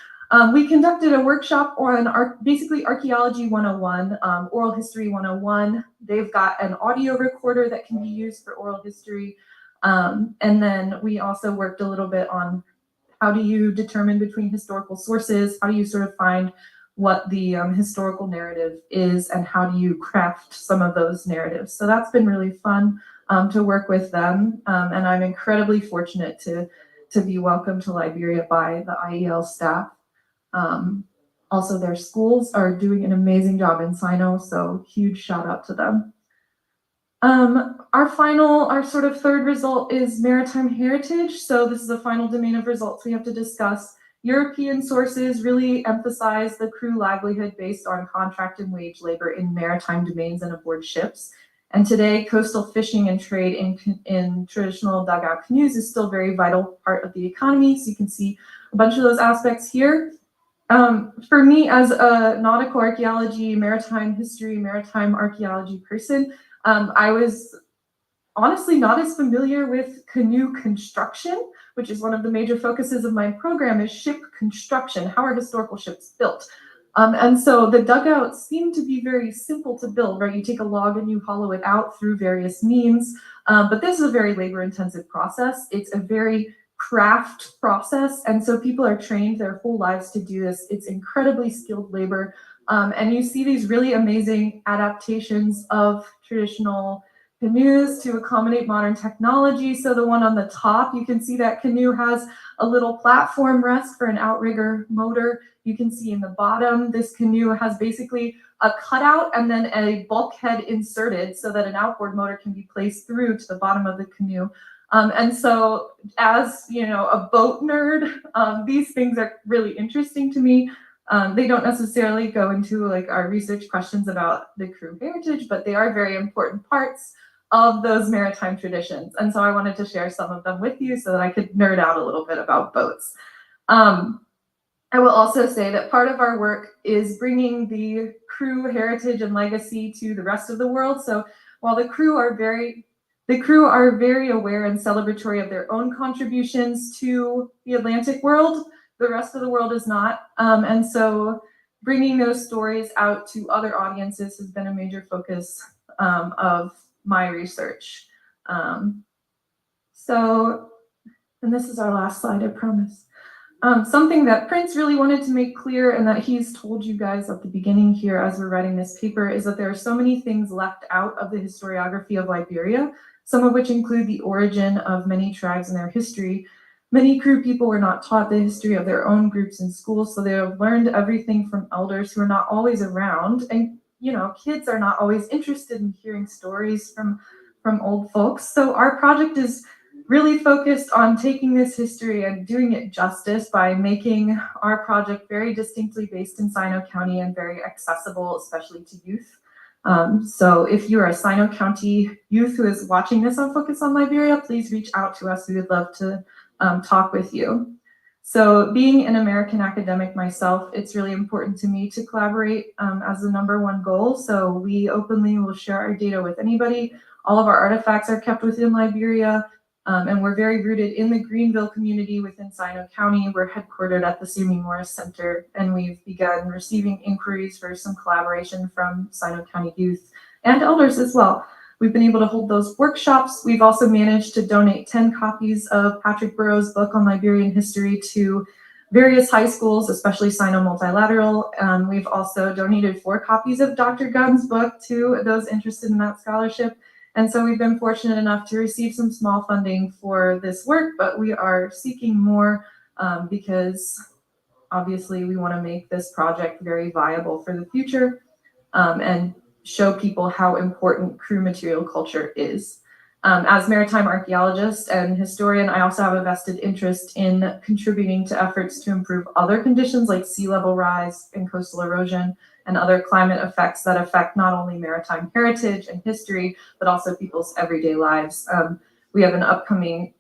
We conducted a workshop on basically Archaeology 101, Oral History 101. They've got an audio recorder that can be used for oral history. And then we also worked a little bit on how do you determine between historical sources, how do you sort of find what the historical narrative is, and how do you craft some of those narratives. So that's been really fun to work with them. And I'm incredibly fortunate to be welcomed to Liberia by the IEL staff. Also, their schools are doing an amazing job in Sino, so huge shout out to them. Our sort of third result is maritime heritage. So this is the final domain of results we have to discuss. European sources really emphasize the Kroo livelihood based on contract and wage labor in maritime domains and aboard ships. And today, coastal fishing and trade in traditional dugout canoes is still a very vital part of the economy. So you can see a bunch of those aspects here. For me, as a nautical archaeology, maritime history, maritime archaeology person, I was honestly not as familiar with canoe construction, which is one of the major focuses of my program, is ship construction. How are historical ships built? And so the dugouts seem to be very simple to build, right? You take a log and you hollow it out through various means. But this is a very labor-intensive process. It's a very craft process. And so people are trained their whole lives to do this. It's incredibly skilled labor. And you see these really amazing adaptations of traditional canoes to accommodate modern technology. So the one on the top, you can see that canoe has a little platform rest for an outrigger motor. You can see in the bottom, this canoe has basically a cutout and then a bulkhead inserted so that an outboard motor can be placed through to the bottom of the canoe. And so as a boat nerd, these things are really interesting to me. They don't necessarily go into like our research questions about the Kroo heritage, but they are very important parts of those maritime traditions. And so I wanted to share some of them with you so that I could nerd out a little bit about boats. I will also say that part of our work is bringing the Kroo heritage and legacy to the rest of the world. So while the Kroo are very aware and celebratory of their own contributions to the Atlantic world, the rest of the world is not. And so bringing those stories out to other audiences has been a major focus of my research. And this is our last slide, I promise. Something that Prince really wanted to make clear and that he's told you guys at the beginning here as we're writing this paper is that there are so many things left out of the historiography of Liberia, some of which include the origin of many tribes and their history. Many Krao people were not taught the history of their own groups in school, so they have learned everything from elders who are not always around. And, you know, kids are not always interested in hearing stories from old folks. So our project is really focused on taking this history and doing it justice by making our project very distinctly based in Sino County and very accessible, especially to youth. So if you're a Sino County youth who is watching this on Focus on Liberia, please reach out to us. We would love to talk with you. So being an American academic myself, it's really important to me to collaborate as the #1 goal. So we openly will share our data with anybody. All of our artifacts are kept within Liberia. And we're very rooted in the Greenville community within Sino County. We're headquartered at the Sumi Morris Center, and we've begun receiving inquiries for some collaboration from Sino County youth and elders as well. We've been able to hold those workshops. We've also managed to donate 10 copies of Patrick Burroughs' book on Liberian history to various high schools, especially Sino Multilateral. We've also donated 4 copies of Dr. Gunn's book to those interested in that scholarship. And so we've been fortunate enough to receive some small funding for this work, but we are seeking more because obviously we want to make this project very viable for the future and show people how important Krao material culture is. As maritime archaeologist and historian, I also have a vested interest in contributing to efforts to improve other conditions like sea level rise and coastal erosion and other climate effects that affect not only maritime heritage and history, but also people's everyday lives. We have an upcoming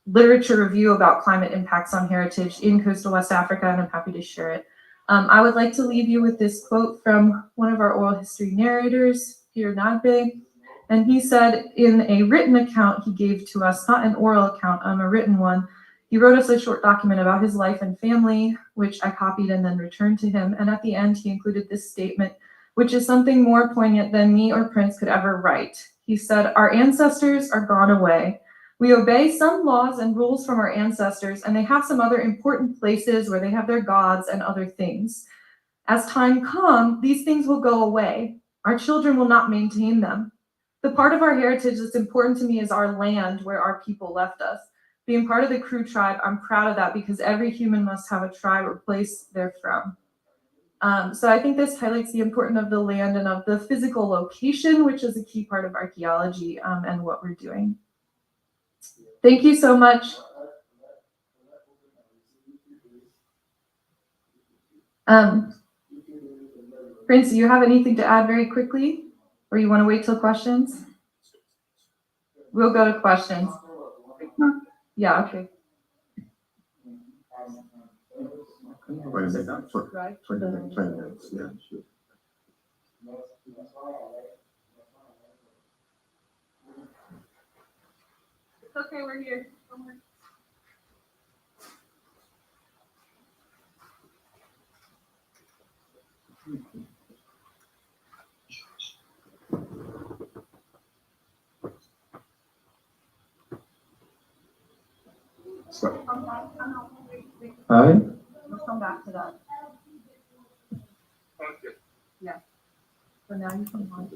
literature review about climate impacts on heritage in coastal West Africa, and I'm happy to share it. I would like to leave you with this quote from one of our oral history narrators, Peter Nagbe. And he said in a written account he gave to us, not an oral account, a written one, he wrote us a short document about his life and family, which I copied and then returned to him. And at the end, he included this statement, which is something more poignant than me or Prince could ever write. He said, "Our ancestors are gone away. We obey some laws and rules from our ancestors, and they have some other important places where they have their gods and other things. As time comes, these things will go away. Our children will not maintain them. The part of our heritage that's important to me is our land where our people left us. Being part of the Krao tribe, I'm proud of that because every human must have a tribe or place they're from." So I think this highlights the importance of the land and of the physical location, which is a key part of archaeology and what we're doing. Thank you so much. Prince, do you have anything to add very quickly? Or you want to wait till questions? We'll go to questions. Yeah, okay. Right. 20 minutes, yeah, sure. It's okay, we're here. Hi. We'll come back to that. Okay. Yeah. So now you can launch.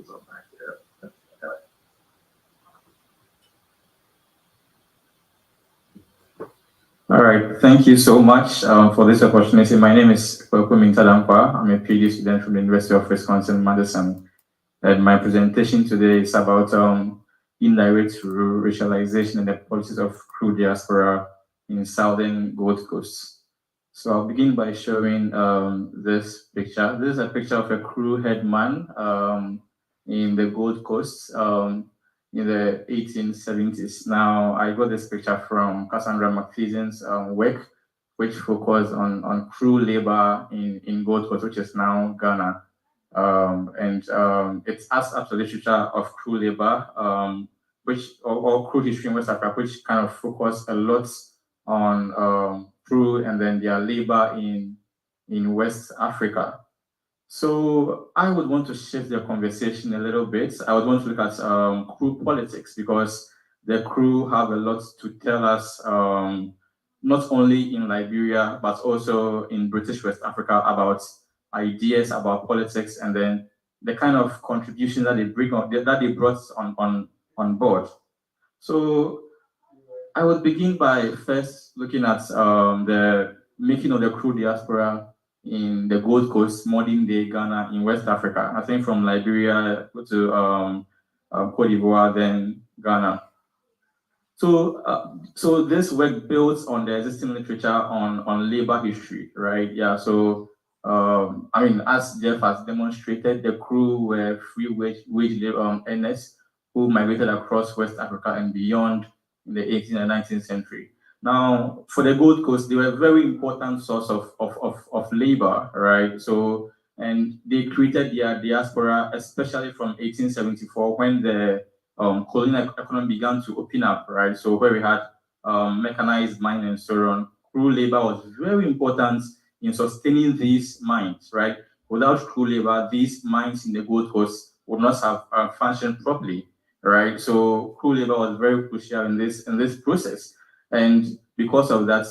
All right, thank you so much for this opportunity. My name is Kwekumi Ntadankwa. I'm a PhD student from the University of Wisconsin-Madison. And my presentation today is about indirect racialization and the policies of Krao diaspora in southern Gold Coast. So I'll begin by showing this picture. This is a picture of a Krao headman in the Gold Coast in the 1870s. Now, I got this picture from Cassandra McPherson's work, which focused on Krao labor in Gold Coast, which is now Ghana. It adds up to the literature of Krao labor, or Krao history in West Africa, which kind of focus a lot on Krao and then their labor in West Africa. So I would want to shift the conversation a little bit. I would want to look at Krao politics because the Krao have a lot to tell us, not only in Liberia, but also in British West Africa about ideas about politics and then the kind of contribution that they bring on, that they brought on board. So I would begin by first looking at the making of the Krao diaspora in the Gold Coast, modern day Ghana, in West Africa. I think from Liberia to Cote d'Ivoire, then Ghana. So this work builds on the existing literature on labor history, right? Yeah. So I mean, as Jeff has demonstrated, the Krao were free wage earners who migrated across West Africa and beyond in the 18th and 19th century. Now, for the Gold Coast, they were a very important source of labor, right? So, and they created their diaspora, especially from 1874 when the colonial economy began to open up, right? So where we had mechanized mining and so on, Krao labor was very important in sustaining these mines, right? Without Krao labor, these mines in the Gold Coast would not have functioned properly, right? So Krao labor was very crucial in this process, and because of that,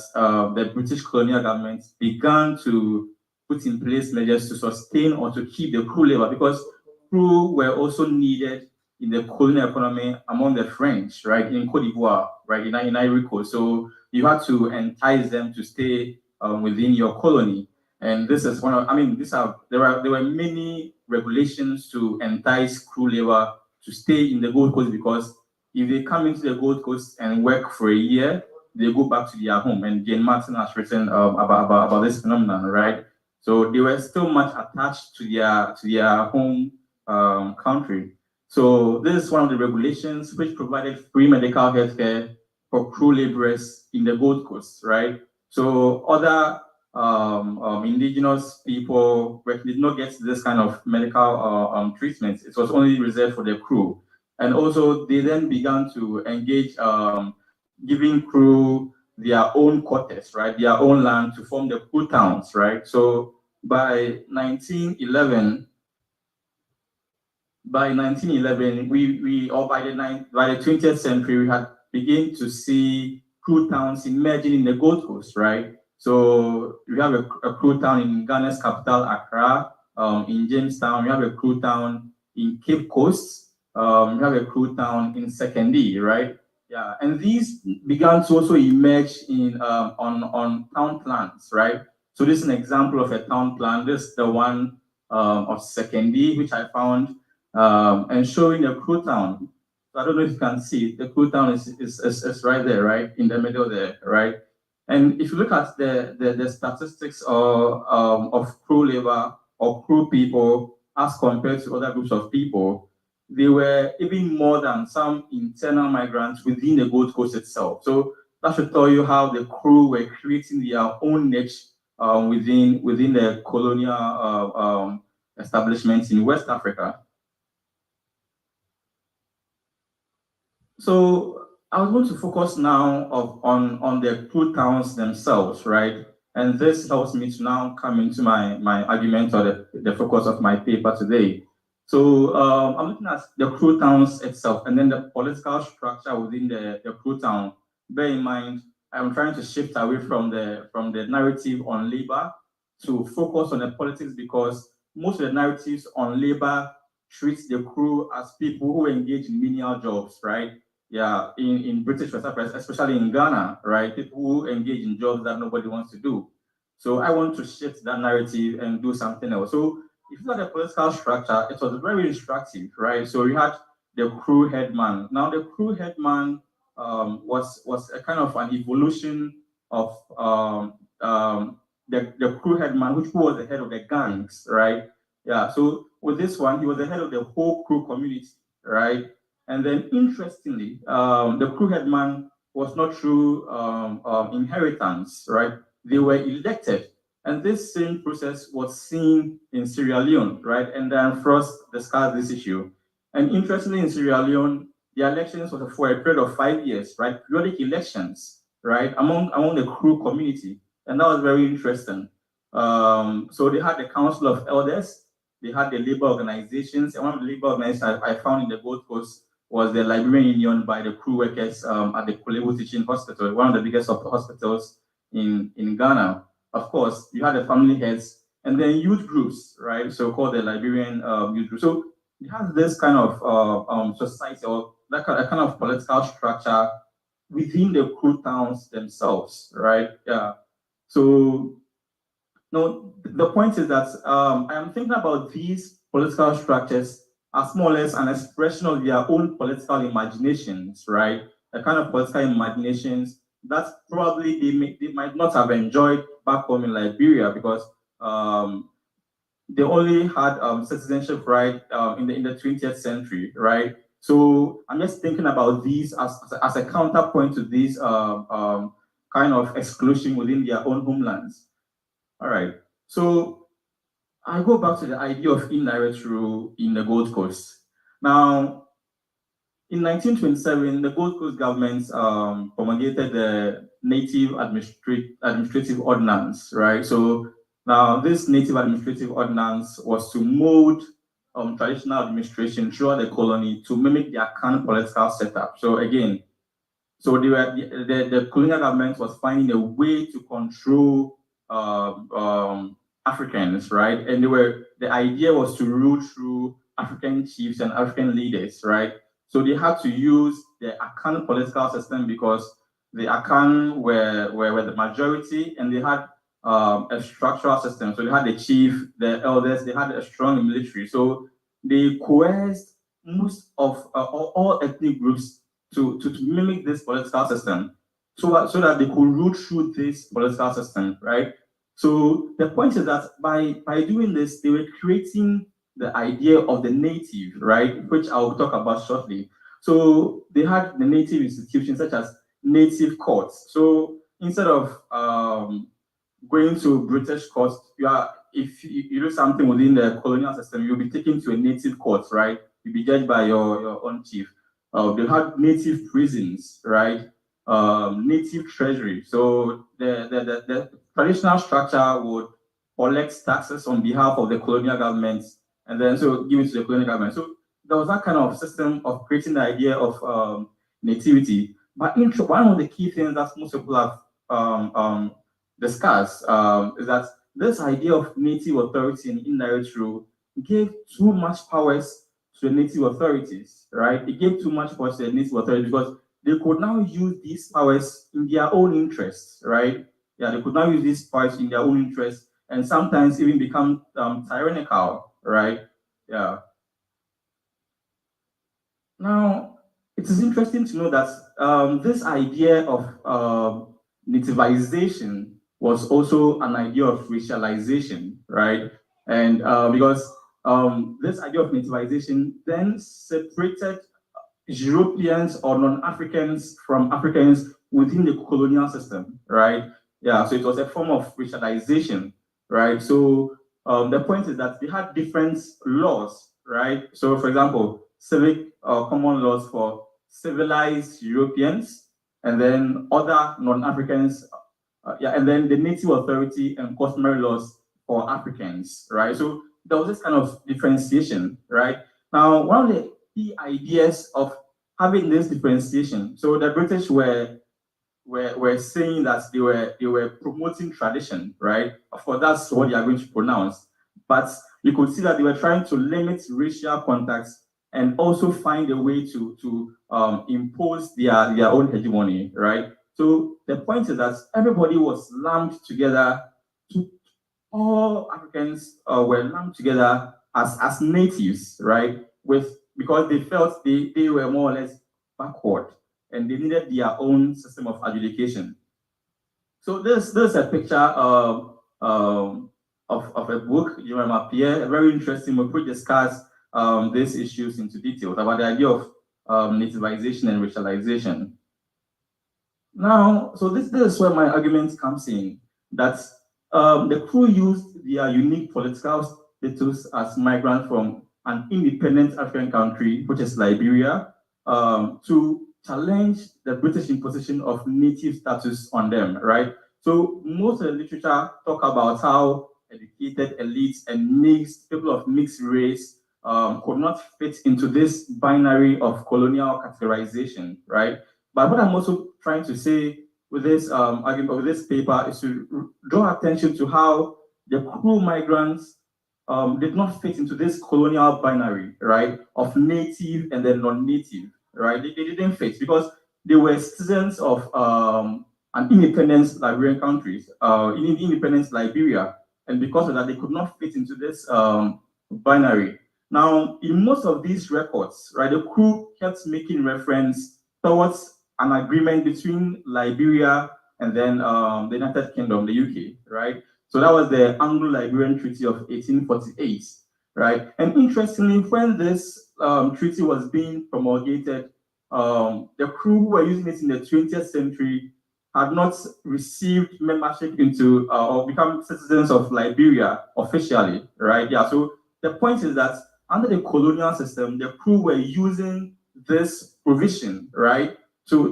the British colonial government began to put in place measures to sustain or to keep the Krao labor, because Krao were also needed in the colonial economy among the French, right, in Cote d'Ivoire, right, in Ivory Coast. So you had to entice them to stay within your colony. And this is one of, I mean, there were many regulations to entice Krao labor to stay in the Gold Coast, because if they come into the Gold Coast and work for a year, they go back to their home. And Jane Martin has written about this phenomenon, right? So they were still much attached to their home country. So this is one of the regulations which provided free medical health care for Krao laborers in the Gold Coast, right? So other indigenous people did not get this kind of medical treatment. It was only reserved for the Krao. And also they then began to engage giving Krao their own quarters, right? Their own land to form the Krao towns, right? So by 1911, by the 20th century, we had begun to see Krao towns emerging in the Gold Coast, right? So we have a Krao town in Ghana's capital, Accra, in Jamestown. We have a Krao town in Cape Coast. We have a Krao town in Sekondi, right? Yeah, and these began to also emerge in on town plans, right? So this is an example of a town plan. This is the one of Sekondi, which I found. And showing the Krao town. So I don't know if you can see, the Krao town is right there, right? In the middle there, right? And if you look at the statistics of Krao labor or Krao people as compared to other groups of people, they were even more than some internal migrants within the Gold Coast itself. So that should tell you how the Krao were creating their own niche within the colonial establishments in West Africa. So I was going to focus now on the Krao towns themselves, right? And this helps me to now come into my argument or the focus of my paper today. So I'm looking at the Krao towns itself and then the political structure within the Krao town. Bear in mind, I'm trying to shift away from the narrative on labor to focus on the politics, because most of the narratives on labor treats the Krao as people who engage in menial jobs, right? Yeah, in British West Africa, especially in Ghana, right? People who engage in jobs that nobody wants to do. So I want to shift that narrative and do something else. So if you look at the political structure, it was very instructive, right? So we had the Krao headman. Now the Krao headman was a kind of an evolution of the Krao headman, which was the head of the gangs, right? Yeah. So with this one, he was the head of the whole Krao community, right? And then interestingly, the Krao headman was not through inheritance, right? They were elected. And this same process was seen in Sierra Leone, right? And then Frost discussed this issue. And interestingly, in Sierra Leone, the elections was for a period of 5 years, right? Periodic elections, right? Among the Krao community. And that was very interesting. So they had the Council of Elders, they had the labor organizations, and one of the labor organizations I found in the Gold Coast was the Liberian Union by the Krao workers at the Kolebu Teaching Hospital, one of the biggest of the hospitals in Ghana. Of course, you had the family heads and then youth groups, right? So called the Liberian youth group. So you have this kind of society or that kind of political structure within the Krao towns themselves, right? Yeah. So no, the point is that I am thinking about these political structures as more or less an expression of their own political imaginations, right? The kind of political imaginations that probably they might not have enjoyed back home in Liberia because they only had citizenship right in the 20th century, right? So I'm just thinking about these as a counterpoint to these kind of exclusion within their own homelands. All right. So I go back to the idea of indirect rule in the Gold Coast. Now, in 1927, the Gold Coast government promulgated the Native Administrative Ordinance, right? So now this Native Administrative Ordinance was to mold traditional administration throughout the colony to mimic the Akan political setup. So again, so the colonial government was finding a way to control Africans, right? And the idea was to rule through African chiefs and African leaders, right? So they had to use the Akan political system because the Akan were the majority and they had a structural system. So they had the chief, the elders, they had a strong military. So they coerced most of all ethnic groups to mimic this political system so that they could rule through this political system, right? So the point is that by doing this, they were creating the idea of the native, right? Which I'll talk about shortly. So they had the native institutions such as native courts. So instead of going to British courts, if you do something within the colonial system, you'll be taken to a native court, right? You'll be judged by your own chief. They had native prisons, right? Native treasury. So the traditional structure would collect taxes on behalf of the colonial government and then so give it to the colonial government. So there was that kind of system of creating the idea of nativity. But one of the key things that most people have discussed is that this idea of native authority and indirect rule gave too much powers to the native authorities, right? It gave too much power to the native authorities because they could now use these powers in their own interests, right? Yeah, they could now use these powers in their own interests and sometimes even become tyrannical, right? Yeah. Now, it is interesting to know that this idea of nativization was also an idea of racialization, right? And because this idea of nativization then separated Europeans or non-Africans from Africans within the colonial system, right? Yeah, so it was a form of racialization, right? So the point is that they had different laws, right? So for example, civic common laws for civilized Europeans and then other non-Africans, and then the native authority and customary laws for Africans, right? So there was this kind of differentiation, right? Now, one of the key ideas of having this differentiation. So the British were saying that they were promoting tradition, right? Of course, that's what they are going to pronounce. But you could see that they were trying to limit racial contacts and also find a way to impose their own hegemony, right? So the point is that everybody was lumped together. All Africans were lumped together as natives, right? Because they felt they were more or less backward and they needed their own system of adjudication. So this is a picture of a book, Jeremiah Pierre, a very interesting book which discuss these issues into details about the idea of nativization and racialization. Now, so this is where my argument comes in, that the Krao used their unique political status as migrants from an independent African country, which is Liberia, to challenge the British imposition of native status on them, right? So most of the literature talk about how educated elites and people of mixed race could not fit into this binary of colonial categorization, right? But what I'm also trying to say with this argument, with this paper, is to draw attention to how the crew migrants did not fit into this colonial binary, right, of native and then non-native, right? They didn't fit because they were citizens of an independent Liberian countries, independent Liberia, and because of that, they could not fit into this binary. Now, in most of these records, right, the crew kept making reference towards an agreement between Liberia and then the United Kingdom, the UK, right? So that was the Anglo-Liberian Treaty of 1848, right? And interestingly, when this treaty was being promulgated, the crew who were using it in the 20th century had not received membership into or become citizens of Liberia officially, right? Yeah, so the point is that under the colonial system, the crew were using this provision, right, for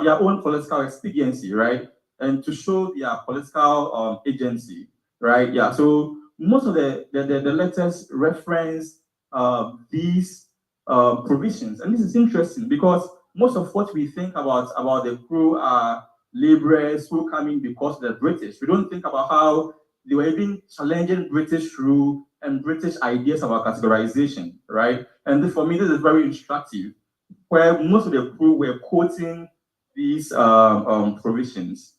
their own political expediency, right, and to show their political agency, right? Yeah. So most of the letters reference these provisions, and this is interesting because most of what we think about the crew are laborers who come in because of the British. We don't think about how they were even challenging British rule and British ideas about categorization, right? And this, for me, this is very instructive, where most of the crew were quoting these provisions.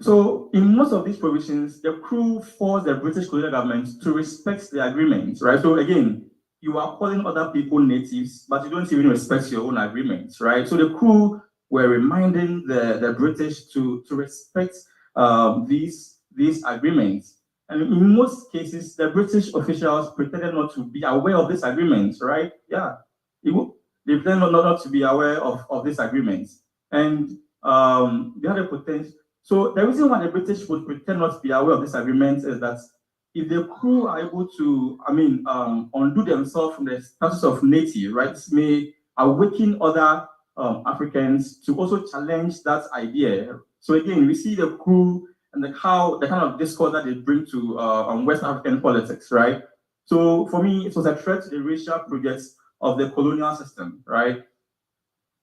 So in most of these provisions, the crew forced the British colonial government to respect the agreements, right? So again, you are calling other people natives, but you don't even respect your own agreements, right? So the crew were reminding the British to respect these agreements. And in most cases, the British officials pretended not to be aware of these agreements, right? Yeah, they pretended not to be aware of these agreements. And they had a potential. So the reason why the British would pretend not to be aware of these agreements is that if the crew are able to, undo themselves from the status of native, right, this may awaken other Africans to also challenge that idea. So again, we see the crew and the kind of discourse that they bring to West African politics, right? So for me, it was a threat to the racial projects of the colonial system, right?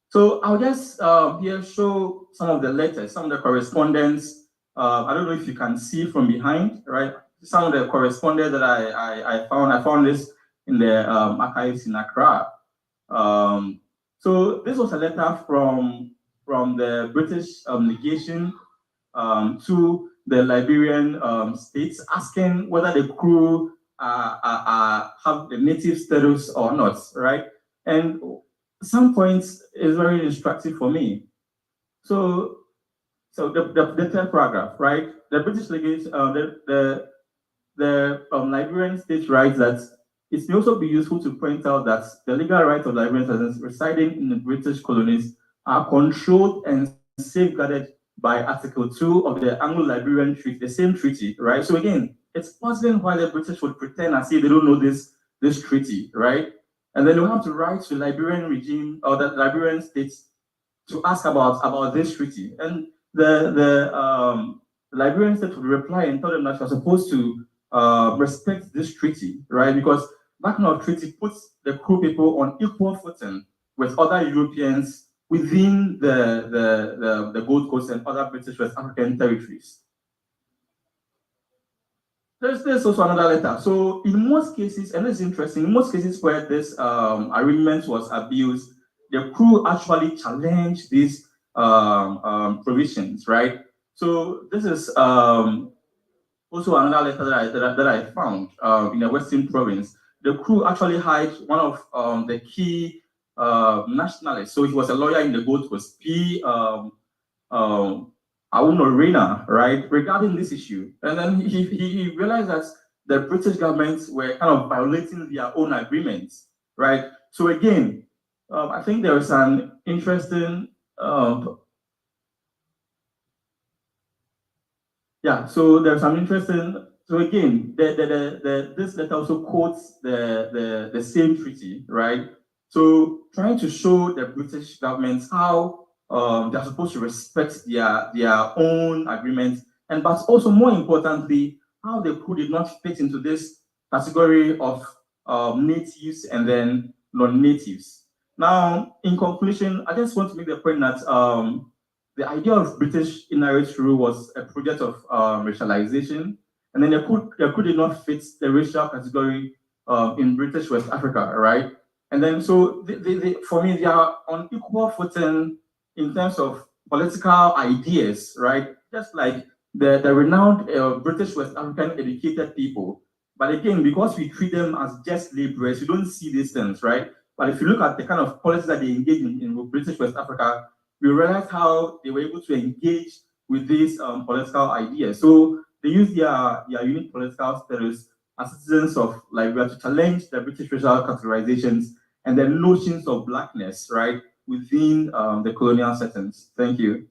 So I'll just here show some of the letters, some of the correspondence. I don't know if you can see from behind, right? Some of the correspondence that I found. I found this in the archives in Accra. So this was a letter from the British legation to the Liberian states, asking whether the crew have the native status or not, right? And some points is very instructive for me. So the third paragraph, right? The British legation, the Liberian state writes that it may also be useful to point out that the legal rights of Liberian citizens residing in the British colonies are controlled and safeguarded by Article 2 of the Anglo-Liberian Treaty, the same treaty, right? So again, it's puzzling why the British would pretend as if they don't know this treaty, right? And then you have to write to the Liberian regime or the Liberian states to ask about this treaty. And the Liberian state would reply and tell them that you're supposed to respect this treaty, right? Because that kind of treaty puts the crew people on equal footing with other Europeans within the Gold Coast and other British West African territories. There's also another letter. So in most cases, and it's interesting, in most cases where this arrangement was abused, the crew actually challenged these provisions, right? So this is also another letter that I found in the Western Province. The crew actually hired one of the key nationalists. So he was a lawyer in the Gold Coast, Auno Reina, right, regarding this issue. And then he realized that the British governments were kind of violating their own agreements, right? So again, I think there is an interesting, so there's some interesting, so again, this letter also quotes the same treaty, right? So trying to show the British governments how they're supposed to respect their own agreements, but also more importantly, how the crew did not fit into this category of natives and then non-natives. Now, in conclusion, I just want to make the point that the idea of British indirect rule was a project of racialization, and then the coup did not fit the racial category in British West Africa, right? And then so for me, they are on equal footing in terms of political ideas, right? Just like the renowned British West African educated people. But again, because we treat them as just laborers, we don't see these things, right? But if you look at the kind of policies that they engage in British West Africa, we realize how they were able to engage with these political ideas. So they use their unique political status as citizens of Liberia to challenge the British racial categorizations and the notions of blackness, right, within the colonial settings. Thank you.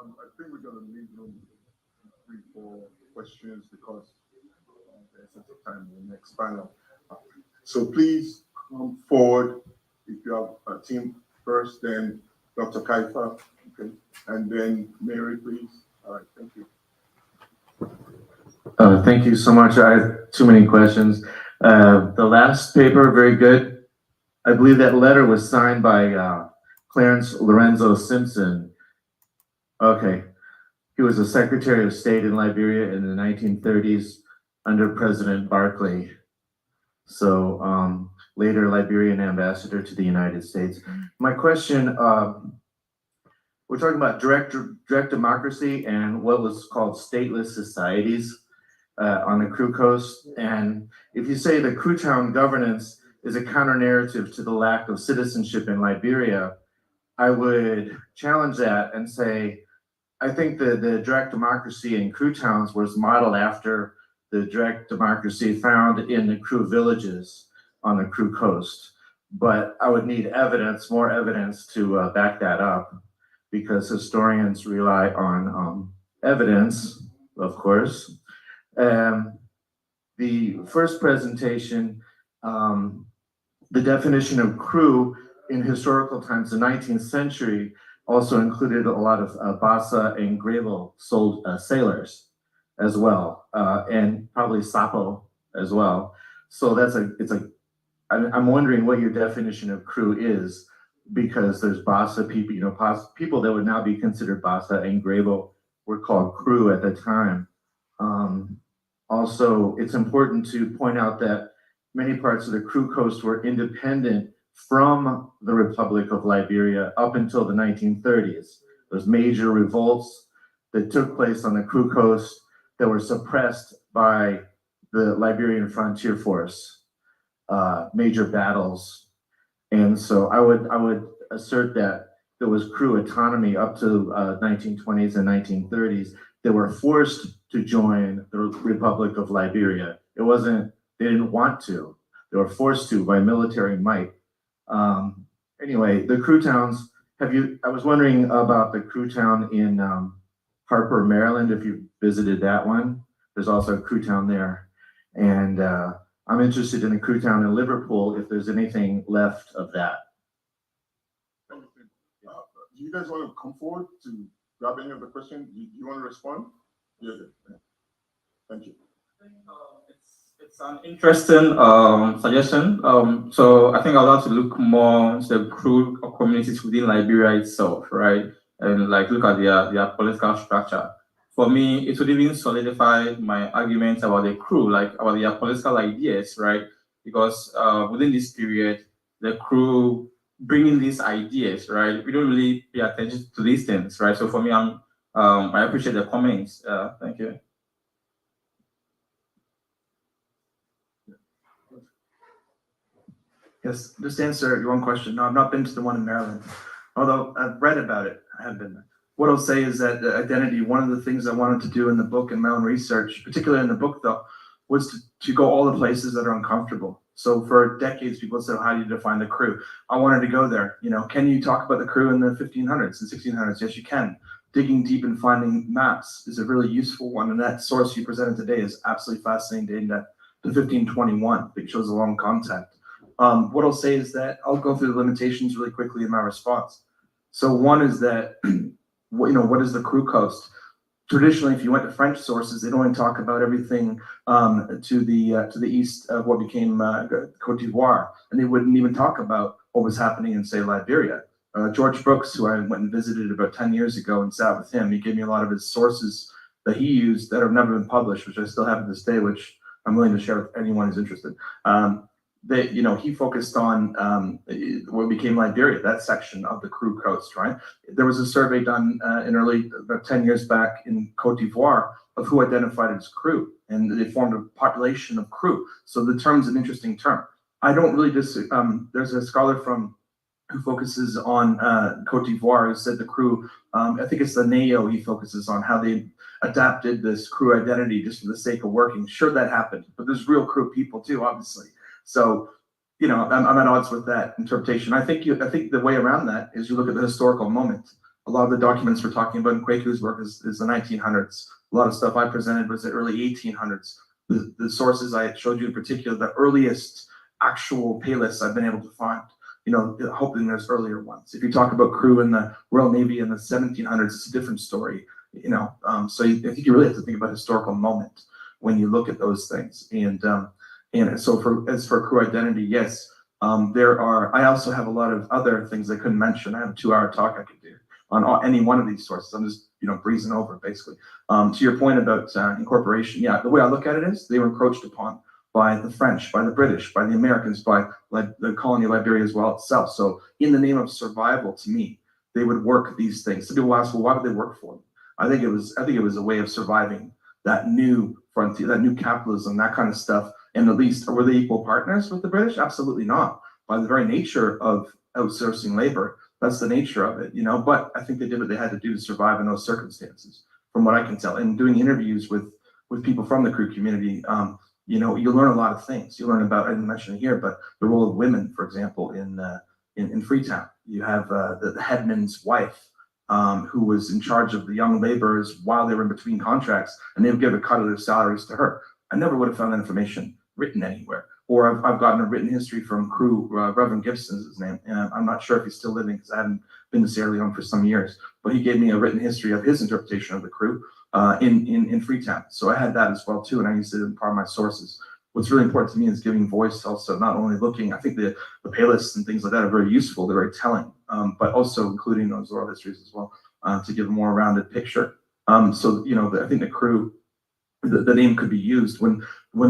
I think we're going to leave room 3 for questions because there's a time in the next panel. So please come forward if you have a team first, then Dr. Kaifa, okay, and then Mary, please. All right, thank you. Thank you so much. I have too many questions. The last paper, very good. I believe that letter was signed by Clarence Lorenzo Simpson. Okay. He was the Secretary of State in Liberia in the 1930s under President Barclay. So later Liberian ambassador to the United States. My question, we're talking about direct democracy and what was called stateless societies on the Krao Coast. And if you say the Krao Town governance is a counter narrative to the lack of citizenship in Liberia, I would challenge that and say, I think the direct democracy in Krao towns was modeled after the direct democracy found in the Krao villages on the Krao Coast. But I would need evidence, more evidence to back that up, because historians rely on evidence, of course. The first presentation, the definition of Krao in historical times, the 19th century, also included a lot of Bassa and Grebo sold sailors as well, and probably Sapo as well. So I'm wondering what your definition of Krao is, because there's Bassa people, people that would now be considered Bassa and Grebo were called Krao at the time. Also, it's important to point out that many parts of the Krao Coast were independent from the Republic of Liberia up until the 1930s. Those major revolts that took place on the Krao Coast that were suppressed by the Liberian Frontier Force, major battles. And so I would assert that there was Krao autonomy up to 1920s and 1930s that were forced to join the Republic of Liberia. It wasn't, they didn't want to, they were forced to by military might. Anyway, the Krao towns, I was wondering about the Krao town in Harper, Maryland, if you visited that one. There's also a Krao town there. And I'm interested in a Krao town in Liverpool, if there's anything left of that. Do you guys want to come forward to grab any of the questions? Do you want to respond? Yeah. Thank you. It's an interesting suggestion. So I think I'll have to look more into the Krao communities within Liberia itself, right? And like look at their political structure. For me, it would even solidify my arguments about the Krao, like about their political ideas, right? Because within this period, the Krao bringing these ideas, right? We don't really pay attention to these things, right? So for me, I appreciate the comments. Thank you. Yes, just to answer your one question. No, I've not been to the one in Maryland, although I've read about it. I have been there. What I'll say is that the identity, one of the things I wanted to do in the book and my own research, particularly in the book though, was to go all the places that are uncomfortable. So for decades, people said, how do you define the Krao? I wanted to go there. Can you talk about the Krao in the 1500s and 1600s? Yes, you can. digging deep and finding maps is a really useful one. And that source you presented today is absolutely fascinating, dating to 1521. It shows a long contact. What I'll say is that I'll go through the limitations really quickly in my response. So one is that, what is the Krao coast? Traditionally, if you went to French sources, they'd only talk about everything to the east of what became Cote d'Ivoire, and they wouldn't even talk about what was happening in, say, Liberia. George Brooks, who I went and visited about 10 years ago and sat with him, he gave me a lot of his sources that he used that have never been published, which I still have to this day, which I'm willing to share with anyone who's interested. He focused on what became Liberia, that section of the Krao coast, right? There was a survey done about 10 years back in Cote d'Ivoire of who identified as Krao, and they formed a population of Krao. So the term's an interesting term. I don't really there's a scholar who focuses on Cote d'Ivoire who said the Krao, I think it's the Neo, he focuses on how they adapted this Krao identity just for the sake of working. Sure, that happened, but there's real Krao people too, obviously. So, I'm at odds with that interpretation. I think the way around that is you look at the historical moment. A lot of the documents we're talking about in Kwaku's work is the 1900s. A lot of stuff I presented was the early 1800s. The sources I showed you in particular, the earliest actual pay lists I've been able to find, hoping there's earlier ones. If you talk about Krao in the Royal Navy in the 1700s, it's a different story, So I think you really have to think about historical moment when you look at those things. And so as for Krao identity, yes, I also have a lot of other things I couldn't mention. I have a 2-hour talk I could do on any one of these sources. I'm just, breezing over basically. To your point about incorporation, yeah, the way I look at it is they were encroached upon by the French, by the British, by the Americans, by the colony of Liberia as well itself. So in the name of survival, to me, they would work these things. So people ask, well, why would they work for them? I think it was a way of surviving that new frontier, that new capitalism, that kind of stuff. And at least, were they equal partners with the British? Absolutely not. By the very nature of outsourcing labor, that's the nature of it, But I think they did what they had to do to survive in those circumstances, from what I can tell. And doing interviews with people from the Krao community, you learn a lot of things. You learn about, I didn't mention it here, but the role of women, for example, in Freetown. You have the headman's wife, who was in charge of the young laborers while they were in between contracts, and they would give a cut of their salaries to her. I never would have found that information written anywhere. Or I've gotten a written history from Krao, Reverend Gibson is his name, and I'm not sure if he's still living because I haven't been to Sierra Leone for some years, but he gave me a written history of his interpretation of the Krao in Freetown. So I had that as well too, and I used it in part of my sources. What's really important to me is giving voice also, not only looking, I think the pay lists and things like that are very useful, they're very telling, but also including those oral histories as well, to give a more rounded picture. I think the Krao, the name could be used when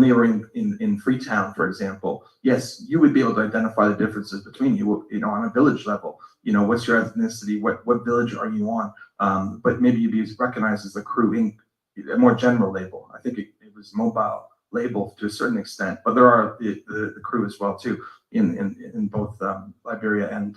they were in Freetown, for example. Yes, you would be able to identify the differences between you, on a village level. What's your ethnicity? What village are you on? But maybe you'd be recognized as the Krao in a more general label. I think it was mobile label to a certain extent, but there are the Krao as well too in both Liberia and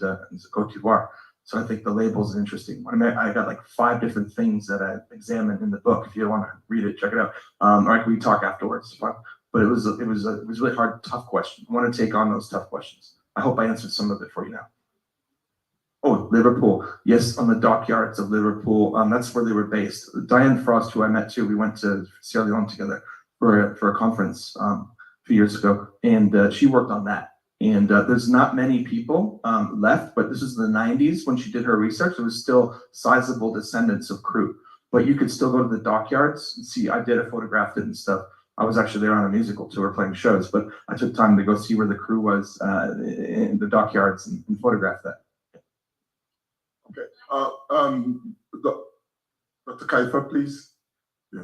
Cote d'Ivoire. So I think the label is an interesting one. I got like 5 different things that I examined in the book. If you want to read it, check it out. Or we talk afterwards. But it was a really hard, tough question. I want to take on those tough questions. I hope I answered some of it for you now. Oh, Liverpool. Yes, on the dockyards of Liverpool. That's where they were based. Diane Frost, who I met too, we went to Sierra Leone together for a conference a few years ago, and she worked on that. And there's not many people left, but this is the 90s when she did her research. There was still sizable descendants of Krao, but you could still go to the dockyards and see. I photographed it and stuff. I was actually there on a musical tour playing shows, but I took time to go see where the Krao was in the dockyards and photograph that. Okay. Dr. Kaifa, please. Yeah.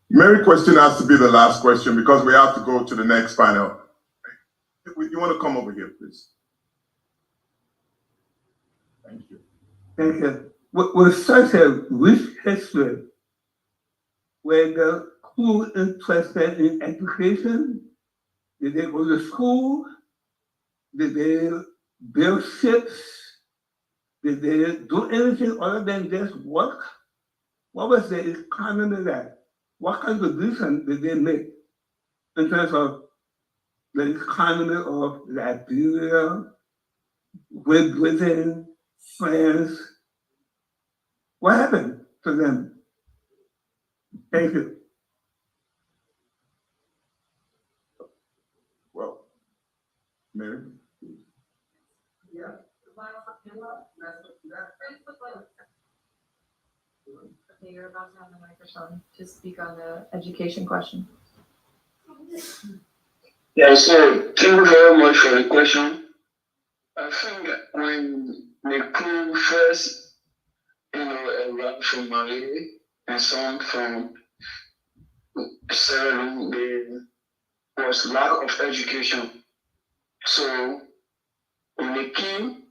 Mary question has to be the last question because we have to go to the next panel. You want to come over here, please? Thank you. Thank you. With such a rich history, where the Krao interested in education, did they go to school? Did they build ships? Did they do anything other than just work? What was the economy like? what kind of contribution did they make in terms of the economy of Liberia, within France? What happened to them? Thank you. Well, Mary? Okay, you're about to have the microphone to speak on the education question. Yeah, so thank you very much for the question. I think when the crew first, arrived from Mali and some from Sierra Leone, there was lack of education. So when they came,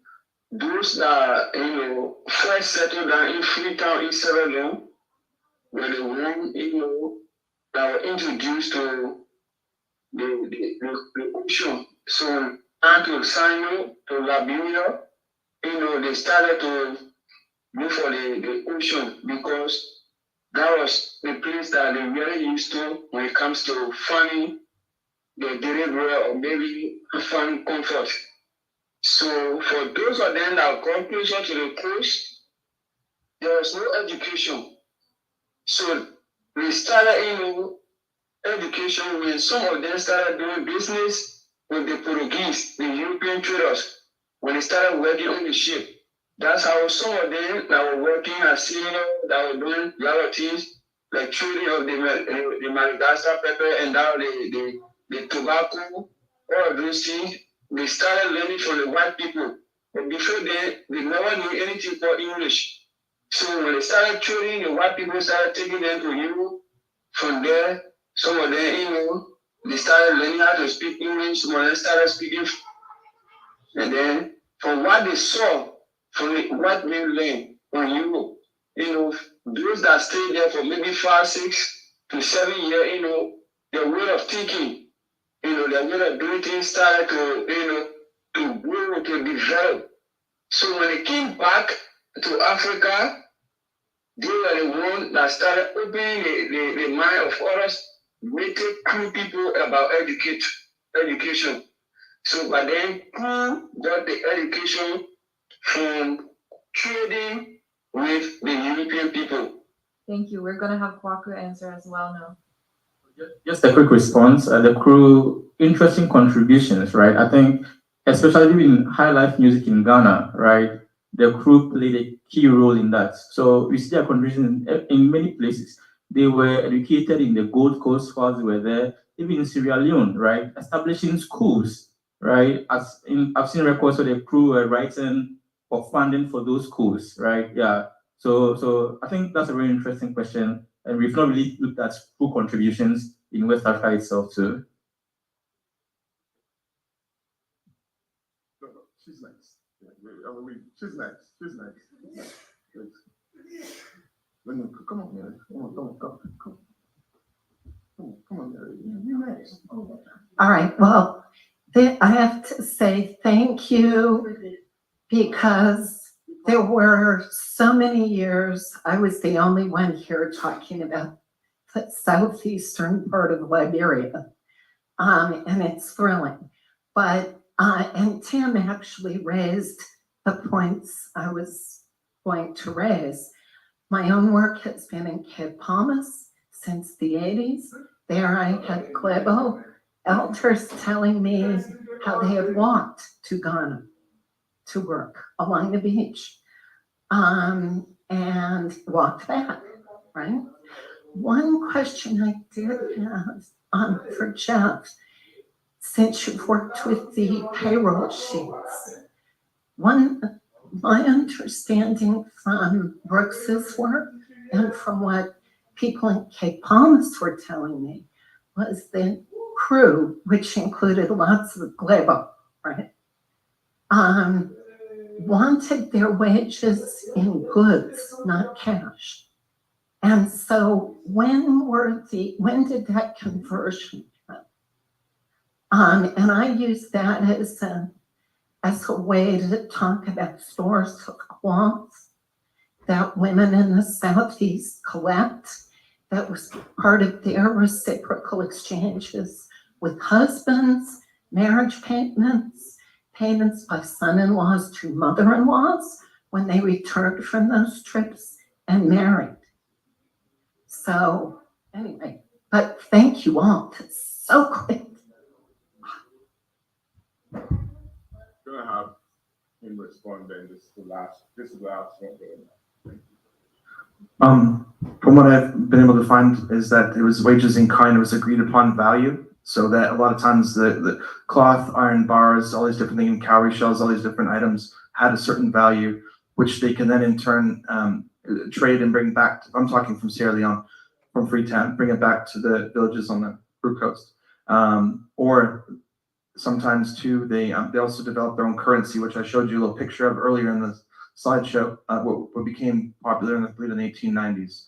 those that first settled down in Freetown in Sierra Leone were the ones that were introduced to the ocean. So until Sino to Liberia, they started to go for the ocean because that was the place that they really used to when it comes to finding the daily bread or maybe find comfort. So for those of them that got closer to the coast, there was no education. So they started, education when some of them started doing business with the Portuguese, the European traders, when they started working on the ship. That's how some of them that were working as senior, that were doing a lot of things, like trading of the Madagascar pepper and now the tobacco, all of those things, they started learning from the white people. But before then, they never knew anything called English. So when they started trading, the white people started taking them to Europe. From there, some of them, they started learning how to speak English. Some of them started speaking. And then, from what they saw, from what they learned on Europe, those that stayed there for maybe 5, 6 to 7 years, their way of thinking, their way of doing things started to grow, to develop. So when they came back to Africa, they were the ones that started opening the mind of others, making cool people about education. So by then, Krao got the education from trading with the European people. Thank you. We're going to have Kwaku answer as well now. Just a quick response. The crew, interesting contributions, right? I think, especially in high life music in Ghana, right? The crew played a key role in that. So we see their contribution in many places. They were educated in the Gold Coast while they were there, even in Sierra Leone, right? Establishing schools, right? I've seen records of the crew were writing for funding for those schools, right? Yeah. So I think that's a very interesting question. And we've not really looked at crew contributions in West Africa itself too. No, she's nice. She's nice. She's nice. Come on, Mary. Come on, Mary. You're nice. All right, well, I have to say thank you because there were so many years I was the only one here talking about the southeastern part of Liberia, and it's thrilling. But and Tim actually raised the points I was going to raise. My own work has been in Cape Palmas since the 80s. There I had Glebo elders telling me how they had walked to Ghana to work along the beach and walked back, right? One question I did have for Jeff, since you've worked with the payroll sheets, my understanding from Brooks's work and from what people in Cape Palmas were telling me was that crew, which included lots of Glebo, right, wanted their wages in goods, not cash. And so when did that conversion happen? And I use that as a way to talk about stores of cloths that women in the Southeast collect that was part of their reciprocal exchanges with husbands, marriage payments, payments by son-in-laws to mother-in-laws when they returned from those trips and married. So anyway, but thank you all. That's so great. Gonna have him respond then. This is the last one. From what I've been able to find is that it was wages in kind, it was agreed upon value. So that a lot of times the cloth, iron bars, all these different things, cowrie shells, all these different items had a certain value, which they can then in turn trade and bring back. I'm talking from Sierra Leone, from Freetown, bring it back to the villages on the Kroo Coast. Or sometimes too, they also develop their own currency, which I showed you a little picture of earlier in the slideshow. What became popular in the 1890s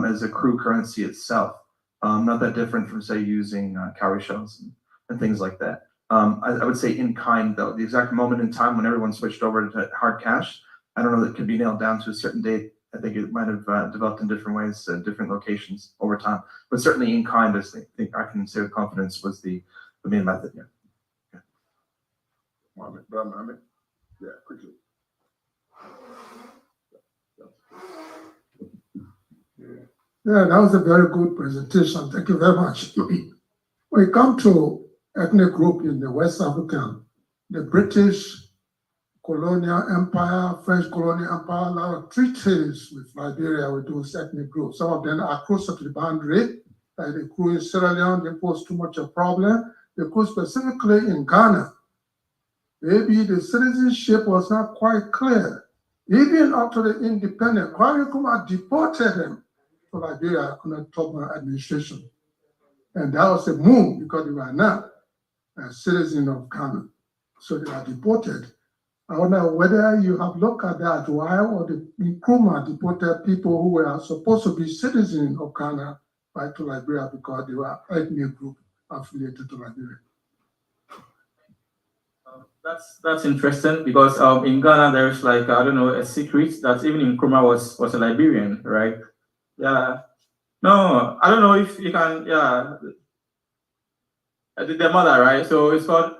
as a Kroo currency itself. Not that different from say using cowrie shells and things like that. I would say in kind though, the exact moment in time when everyone switched over to hard cash, I don't know that it could be nailed down to a certain date. I think it might have developed in different ways, different locations over time. But certainly in kind, I think I can say with confidence was the main method. Yeah. Okay. Mohammed. Yeah, quickly. Yeah, that was a very good presentation. Thank you very much. When it comes to ethnic group in the West African, the British colonial empire, French colonial empire, a lot of treaties with Liberia with those ethnic groups. Some of them are closer to the boundary, like the Kroo in Sierra Leone, they pose too much a problem. The Kroo specifically in Ghana, maybe the citizenship was not quite clear. Even up to the independent, Kwame Nkrumah deported them to Liberia under Tubman administration. And that was a move because they were not a citizen of Ghana. So they were deported. I wonder whether you have looked at that, why or the Nkrumah deported people who were supposed to be citizens of Ghana back to Liberia because they were ethnic group affiliated to Liberia. That's interesting because in Ghana there's like I don't know a secret that even Nkrumah was a Liberian, right? Yeah. No, I don't know if you can. Yeah, the mother, right? So it's called.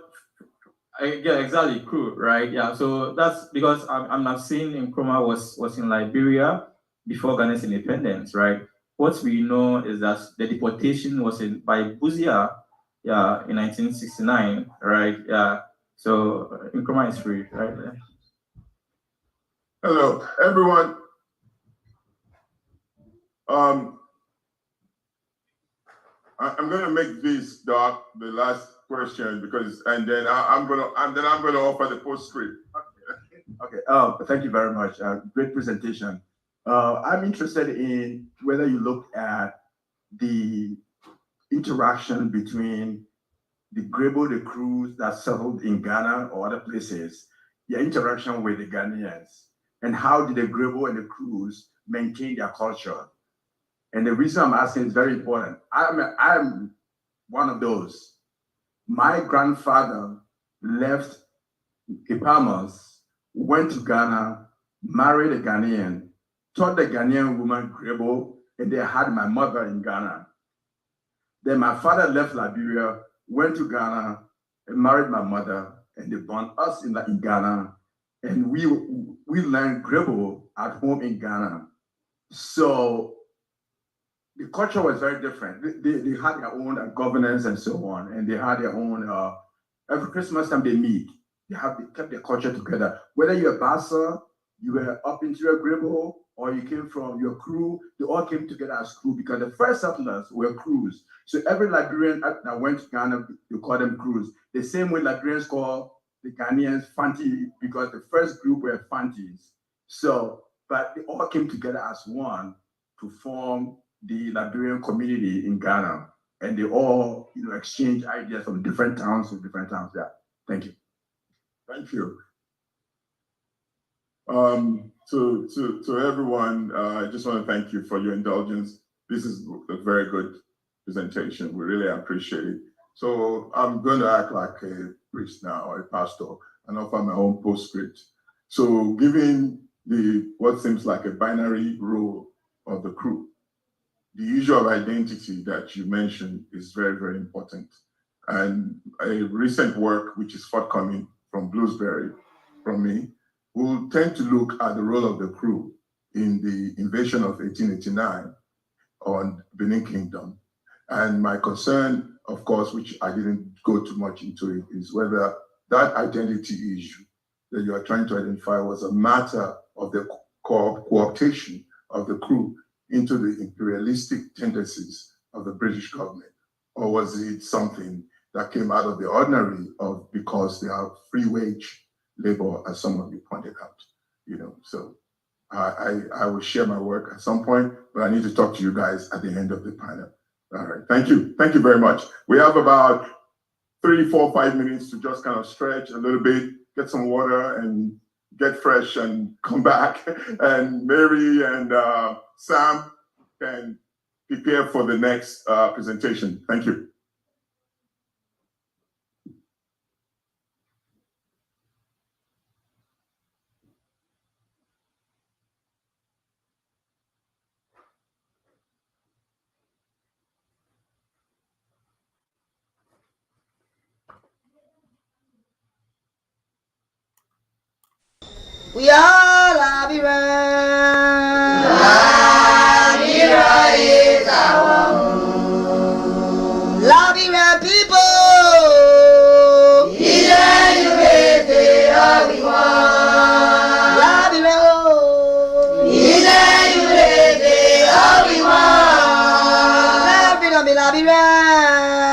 Yeah, exactly, Kroo, right? Yeah, so that's because I'm not seeing Nkrumah was in Liberia before Ghana's independence, right? What we know is that the deportation was by Buzia, yeah, in 1969, right? Yeah, so Nkrumah is free, right? Yeah. Hello, everyone. I'm gonna make this the last question because, and then I'm gonna offer the postscript. Okay. Thank you very much. Great presentation. I'm interested in whether you look at the interaction between the Grebo, the Kroos that settled in Ghana or other places, their interaction with the Ghanaians, and how did the Grebo and the Kroos maintain their culture? And the reason I'm asking is very important. I'm one of those. My grandfather left Ipamas, went to Ghana, married a Ghanaian, taught the Ghanaian woman Grebo, and they had my mother in Ghana. Then my father left Liberia, went to Ghana, and married my mother, and they born us in Ghana. And we learned Grebo at home in Ghana. So the culture was very different. They had their own governance and so on, and they had their own, every Christmas time they meet, they kept their culture together. Whether you're a Bassa, you were up into your Grebo, or you came from your Kroo, they all came together as Kroo because the first settlers were Kroos. So every Liberian that went to Ghana, you call them Kroos. The same way Liberians call the Ghanaians Fanti because the first group were Fantis. So, but they all came together as one to form the Liberian community in Ghana, and they all, exchange ideas from different towns to different towns. Yeah, thank you. Thank you. To everyone, I just want to thank you for your indulgence. This is a very good presentation. We really appreciate it. So I'm going to act like a priest now, a pastor, and offer my own postscript. So given what seems like a binary role of the Kroo, the issue of identity that you mentioned is very, very important. And a recent work, which is forthcoming from Bloomsbury, from me, will tend to look at the role of the crew in the invasion of 1889 on Benin Kingdom. And my concern, of course, which I didn't go too much into it, is whether that identity issue that you are trying to identify was a matter of the cooptation of the crew into the imperialistic tendencies of the British government, or was it something that came out of the ordinary of because they are free wage labor, as some of you pointed out, so I will share my work at some point, but I need to talk to you guys at the end of the panel. All right, thank you very much. We have about 3, 4, 5 minutes to just kind of stretch a little bit, get some water and get fresh and come back. And Mary and Sam can prepare for the next presentation. Thank you. We are Liberian. Liberia is our home. Liberian people. Even you hate it, all we want. Liberia, oh. Even you hate it, all we want. Liberia, Liberia.